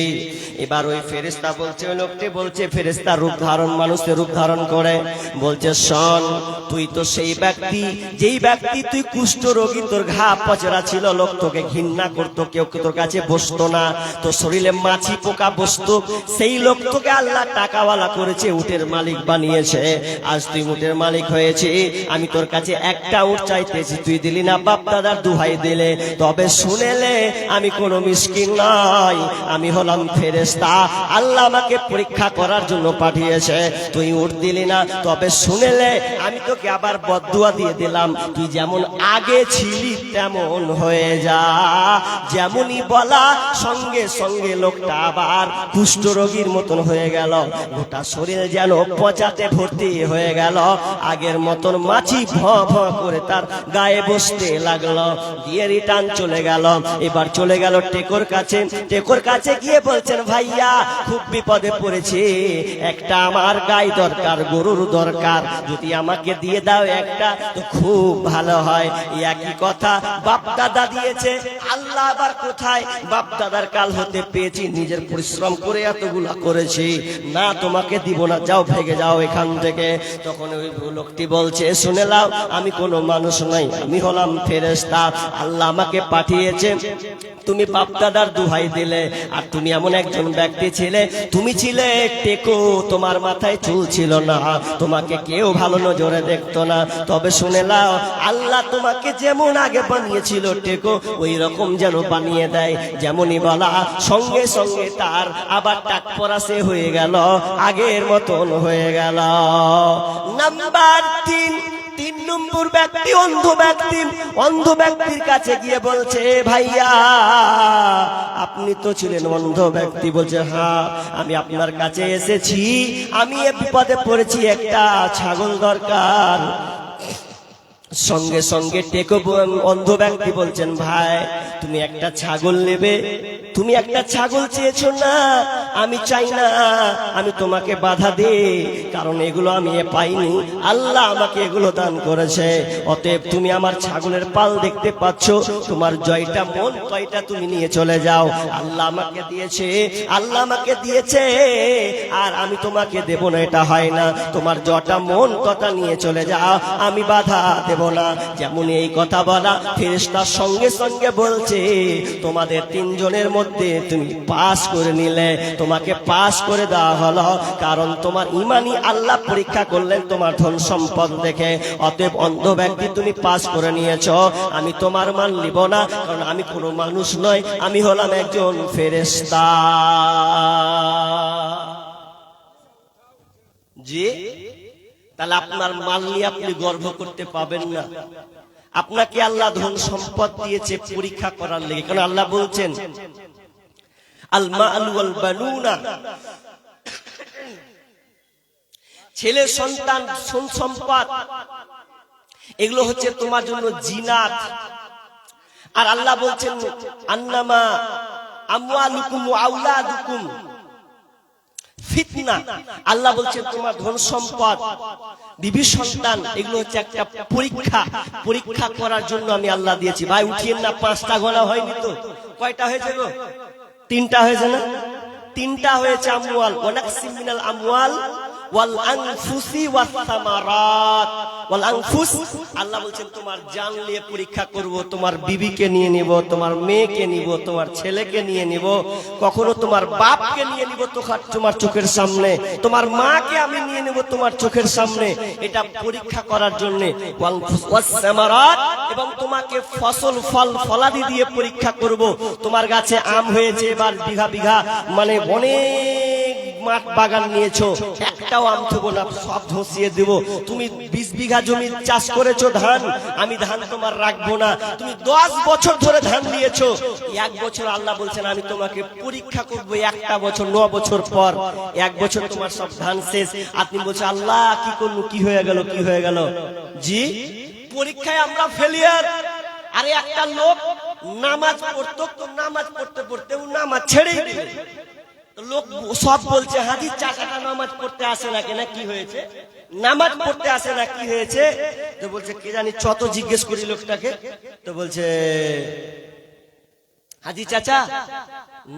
এবার ওই ফেরেশতা বলছে, ওই লোকটি বলছে, ফেরেশতা রূপ ধারণ, মানুষের রূপ ধারণ করে বলছে, শোন, তুই তো সেই ব্যক্তি, যেই ব্যক্তি তুই কুষ্ঠরোগী, তোর ঘা পচরা ছিল, লোক তোকে ঘৃণা করতো, কেউ তোর কাছে বসতো না, তোর শরীরে মাছি পোকা বসতো, সেই লোক তোকে আল্লাহ টাকাওয়ালা করেছে, উটের মালিক বানিয়েছে। আজ তুই উটের মালিক হয়েছে, আমি তোর কাছে একটা উট চাইতেছি, তুই দিলি না, বাপ দাদার দুহাই দিলে। তবে শুনেলে আমি কোনো মিসকিন নয়, আমি হলাম ফেরেশতা, আল্লাহ আমাকে পরীক্ষা করার জন্য পাঠিয়েছে। তুই উট দিলি না, তবে শুনেলে আমি তোকে আবার বদদুয়া দিয়ে দিলাম, তুই যেমন আগে ছিলি তেমন হয়ে যা। যেমনই বলা সঙ্গে সঙ্গে লোকটা আবার কুষ্ঠরোগীর মতন হয়ে গেল, গোটা শরীর যেন পচাতে ভর্তি হয়ে গেল, আগের মতন মাছি ভ ভ করে তার গায়ে বসতে লাগলো, দিয়ে রিটার্ন চলে গেল। এবার চলে গেল টেকোর কাছে, টেকোর কাছে গিয়ে বলছেন, ভাইয়া খুব বিপদে পড়েছি, একটা আমার গাই দরকার, গরুর দরকার, যদি আমাকে দিয়ে দাও একটা তো খুব ভালো হয়। একই কথা বাপ দাদা দিয়েছে, আল্লাহ আবার কোথায়? বাপ দাদার কাল হতে পেয়েছি, নিজের পরিশ্রম করে এতগুলা করেছি, না তোমাকে দিব না, যাও ভেগে যাও এখান থেকে। তখন ওই লোকটি বলছে, শুনে নাও, আমি কোনো মানুষ নই, আমি হলাম ফেরেশতা, আল্লাহ আমাকে পাঠিয়েছে, তুমি বাপ দাদার দুহাই দিলে, আর তুমি এমন একজন ব্যক্তি ছিলে, তুমি ছিলে টেকো, তোমার মাথায় চুল ছিল না, তোমাকে কেউ ভালো নজরে দেখতো না। তবে শুনে নাও, আল্লাহ তোমাকে যেমন আগে বানিয়েছিল টেকো, ওই রকম যেন বানিয়ে দেয়। যেমনই বলা সঙ্গে সঙ্গে তার আবার টাক পরাসে হয়ে গেল, আগের মতন হয়ে গেল। নাম্বার 3 নম্বর ব্যক্তি অন্ধ ব্যক্তি। অন্ধ ব্যক্তির কাছে গিয়ে বলছে, ভাইয়া আপনি তো ছিলেন অন্ধ ব্যক্তি। বলছে, হ্যাঁ আমি আপনার কাছে এসেছি, আমি এ বিপদে পড়েছি, একটা ছাগল দরকার। সঙ্গে সঙ্গে টেকো অন্ধ ব্যক্তি বলছেন, ভাই তুমি একটা ছাগল নেবে, তুমি একটা ছাগল চেয়েছো না, আমি চাই না আমি তোমাকে বাধা দিই, কারণ এগুলো আমি পাইনি, আল্লাহ আমাকে এগুলো দান করেছে। অতএব তুমি আমার ছাগলের পাল দেখতে পাচ্ছ, তোমার জয়টা মন কয়টা তুমি নিয়ে চলে যাও। আল্লাহ আমাকে দিয়েছে, আল্লাহ আমাকে দিয়েছে, আর আমি তোমাকে দেব না, এটা হয় না। তোমার জটা মন কথা নিয়ে চলে যাও, আমি বাধা দেব না। যেমন এই কথা বলা, ফেরেশতার সঙ্গে সঙ্গে বলছে তোমাদের তিনজনের মধ্যে তুমি পাস করে নিলে, তোমাকে পাস করে দেওয়া হলো, কারণ তোমার ইমানই আল্লাহ পরীক্ষা করলেন তোমার ধন সম্পদ দেখে। অতএব অন্ধ ব্যক্তি তুমি পাস করে নিয়েছো, আমি তোমার মান নিব না, কারণ আমি কোনো মানুষ নয়, আমি হলাম একজন ফেরেশতা। জি, তাহলে আপনার মাল নিয়ে আপনি গর্ব করতে পাবেন না। আপনাকে আল্লাহ ধন সম্পদ দিয়েছে পরীক্ষা করার লেগে, কারণ আল্লাহ বলছেন আল মাল ওয়াল বানুনা, ছেলে সন্তান সম্পদ এগুলো হচ্ছে তোমার জন্য জিনাত। আর আল্লাহ বলছেন আন্নামা আমওয়ালুকুম ওয়া আওলাদুকুম ফিতনা। আল্লাহ বলছেন তোমার ধন সম্পদ, বিবি সন্তান এগুলো হচ্ছে একটা পরীক্ষা, পরীক্ষা করার জন্য আমি আল্লাহ দিয়েছি। ভাই উঠিয়েন না, 5টা গোনা হয়নি তো? কয়টা হয়েছে গো? 3টা হয়েছে না? 3টা হয়েছে। আমওয়াল ওয়া নাকসিম মিনাল আমওয়াল ওয়াল আনফুসি ওয়াস সামারাত। ওয়াল আনফুস, আল্লাহ বলছেন তোমার জান নিয়ে পরীক্ষা করব, তোমার বিবিকে নিয়ে নিব, তোমার মেয়েকে নিব, তোমার ছেলেকে নিয়ে নিব, কখনো তোমার বাপকে নিয়ে নিব তোমার চোখের সামনে, তোমার মাকে আমি নিয়ে নেব তোমার চোখের সামনে। এটা পরীক্ষা করার জন্য। ওয়াল আনফুস ওয়াস সামারাত, এবং তোমাকে ফসল ফল ফলাদি দিয়ে পরীক্ষা করব। তোমার গাছে আম হয়েছে, এবার বিঘা বিঘা মানে অনেক মাঠ বাগান নিয়েছো, একটাও আম থবো না, সব ধসিয়ে দেব। তুমি 20 বিঘা জমি চাষ করেছো ধান, আমি ধান তোমার রাখবো না। তুমি 10 বছর ধরে ধান দিয়েছো, 1 বছর আল্লাহ বলছেন আমি তোমাকে পরীক্ষা করবো। 1টা বছর, 9 বছর পর 1 বছর তোমার সব ধান শেষ। আপনি বলছো আল্লাহ কি করলো, কি হয়ে গেল, কি হয়ে গেল? জি, পরীক্ষায় আমরা ফেলিয়ার। আরে একটা লোক নামাজ পড়তো, তো নামাজ পড়তে পড়তে ও নামাজ ছেড়েই দিল। লোক সব বলছে হাজি চাচাটা নামাজ পড়তে আসে না কেন, কি হয়েছে? নামাজ পড়তে আসে না, কি হয়েছে? তো বলছে কে জানি, যত জিজ্ঞেস করি লোকটাকে, তো বলছে হাজি চাচা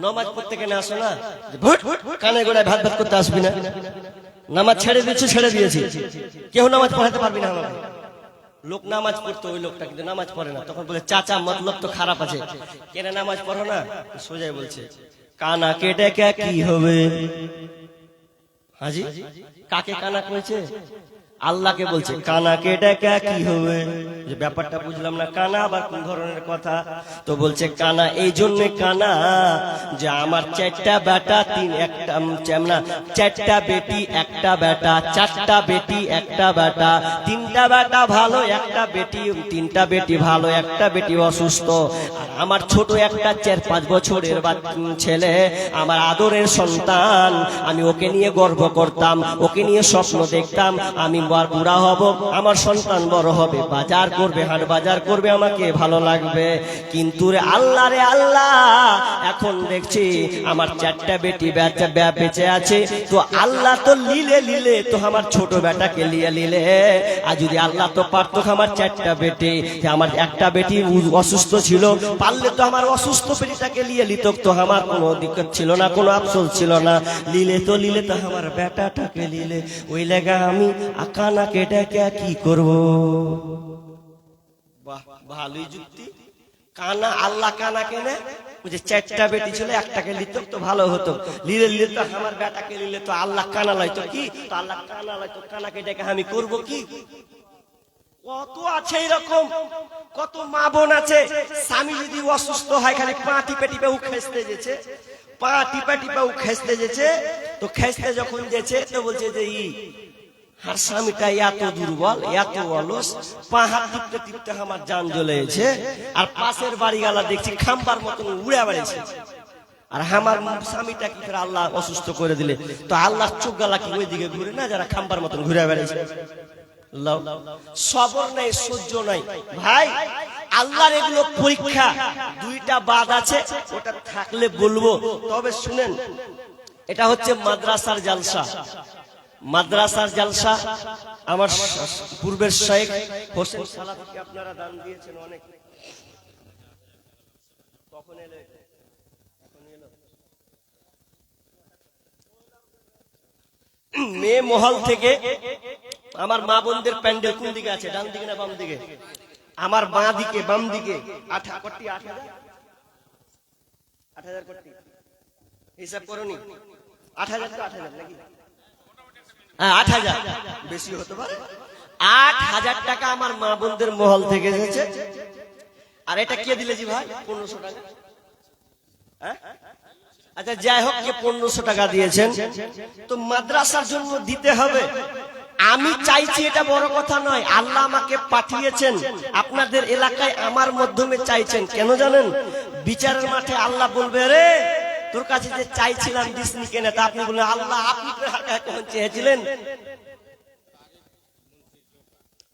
নামাজ পড়তে কেন আসো না? কানে গোড়ায় ভাত ভাত করতে আসবি না? নামাজ ছেড়ে দিয়েছি, ছেড়ে দিয়েছি, কেউ নামাজ পড়াতে পারবি না আমাকে। লোক নামাজ পড়তো, ওই লোকটা কিন্তু নামাজ পড়ে না। তখন বলে চাচা মতলব তো খারাপ আছে, কেন নামাজ পড়ো না? সোজাই বলছে কানা কেটে কি হবে? হাজি কাকে কানা করেছে? আল্লাহকে বলছে কানাকে ডেকে কি হবে? যে ব্যাপারটা বুঝলাম না, কানা আবার কোন ধরনের কথা? তো বলছে কানা এই জন্য কানা যে আমার 4টা বেটা, 4টা বেটি 1টা বেটা, 4টা বেটি 1টা বেটা, 3টা বেটা ভালো 1টা বেটি, 3টা বেটি ভালো 1টা বেটি অসুস্থ। আর আমার ছোট একটা 4-5 বছরের ছেলে, আমার আদরের সন্তান, আমি ওকে নিয়ে গর্ব করতাম, ওকে নিয়ে স্বপ্ন দেখতাম আমি বুড়া হব, আমার সন্তান বড় হবে, বাজার করবে, হাট বাজার করবে, আমাকে ভালো লাগবে। কিন্তু রে আল্লাহ, রে আল্লাহ, এখন দেখছি আমার 4টা বেটি বেঁচে আছে, তো আল্লাহ তো লিলে তো আমার ছোট বেটাকে লিলে। আর যদি আল্লাহ তো পারতো আমার 4টা বেটি, আমার 1টা বেটি অসুস্থ ছিল, পারলে তো আমার অসুস্থ বেটিটাকে লিত, তো আমার কোনো দিক্কত ছিল না, কোনো আফসোস ছিল না। লিলে তো আমার বেটাটাকে লিলে, ওই লেগা আমি কানা কেটে কি করব? বাহ, ভালোই যুক্তি। কানা আল্লাহ কানা কেনে? বুঝে 4টা বেটি ছিল, 1টাকে লিত তো ভালো হতো। লিলে তো আমার বেটাকে লিলে তো আল্লাহ কানা লাইতো কি? তো আল্লাহ কানা লাইতো, কানা কেটে আমি করব কি? কত আছে এরকম, কত মা বোন আছে, স্বামী যদি অসুস্থ হয় খালি পা টিপে টিপে ও খেসতে যেছে, পা টিপে টিপে ও খেসতে যেছে। তো খেসতে যখন যেছে তো বলছে যে আর স্বামীটা এত দুর্বল, এত অলস, পা হাত টিপতে টিপতে আমার জান জ্বলেছে। আর পাশের বাড়ি গালা দেখছি খাম্বার মতন উড়ে বেড়েছে। আর আমার স্বামীটা কি করে আল্লাহ অসুস্থ করে দিলে, তো আল্লাহ চোখ গালা কি ওই দিকে ঘুরে না, যারা খাম্বার মতন ঘুরে বেড়েছে? সবর নাই, সহ্য নাই। ভাই আল্লাহর এগুলো পরীক্ষা। 2টা বাদ আছে, ওটা থাকলে বলবো, তবে শুনেন এটা হচ্ছে মাদ্রাসার জালসা। মাদ্রাসার জালসা আমার পূর্বের শেখ হোসেন সালাফিকে আপনারা দান দিয়েছেন অনেক। কখন এলে? এখন এলো। মেয়ে মহল থেকে আমার মা বোনদের প্যান্ডেল কোন দিকে আছে? ডান দিকে না বাম দিকে? আমার বাঁ দিকে, বাম দিকে। 8 কোটি 8,000 কোটি হিসাব করনি। 8,000 তো 8,000 নাকি? হ্যাঁ 8,000, বেশি হতে পারে। 8,000 টাকা আমার মা বোনদের মহল থেকে এসেছে। আর এটা কে দিলে জি ভাই? 1500 টাকা। হ্যাঁ আচ্ছা যাই হোক, কে 1500 টাকা দিয়েছেন, তো মাদ্রাসার জন্য দিতে হবে। আমি চাইছি, এটা বড় কথা নয়, আল্লাহ আমাকে পাঠিয়েছেন আপনাদের এলাকায়, আমার মাধ্যমে চাইছেন। কেন জানেন? বিচারের মাঠে আল্লাহ বলবে, রে তোর কাছে যে চাইছিলাম দিসনি কেন? তা আপনি বললেন, আল্লাহ আপনি কখন চেয়েছিলেন?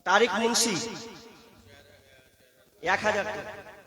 তারিক মুন্সি 1000 টাকা।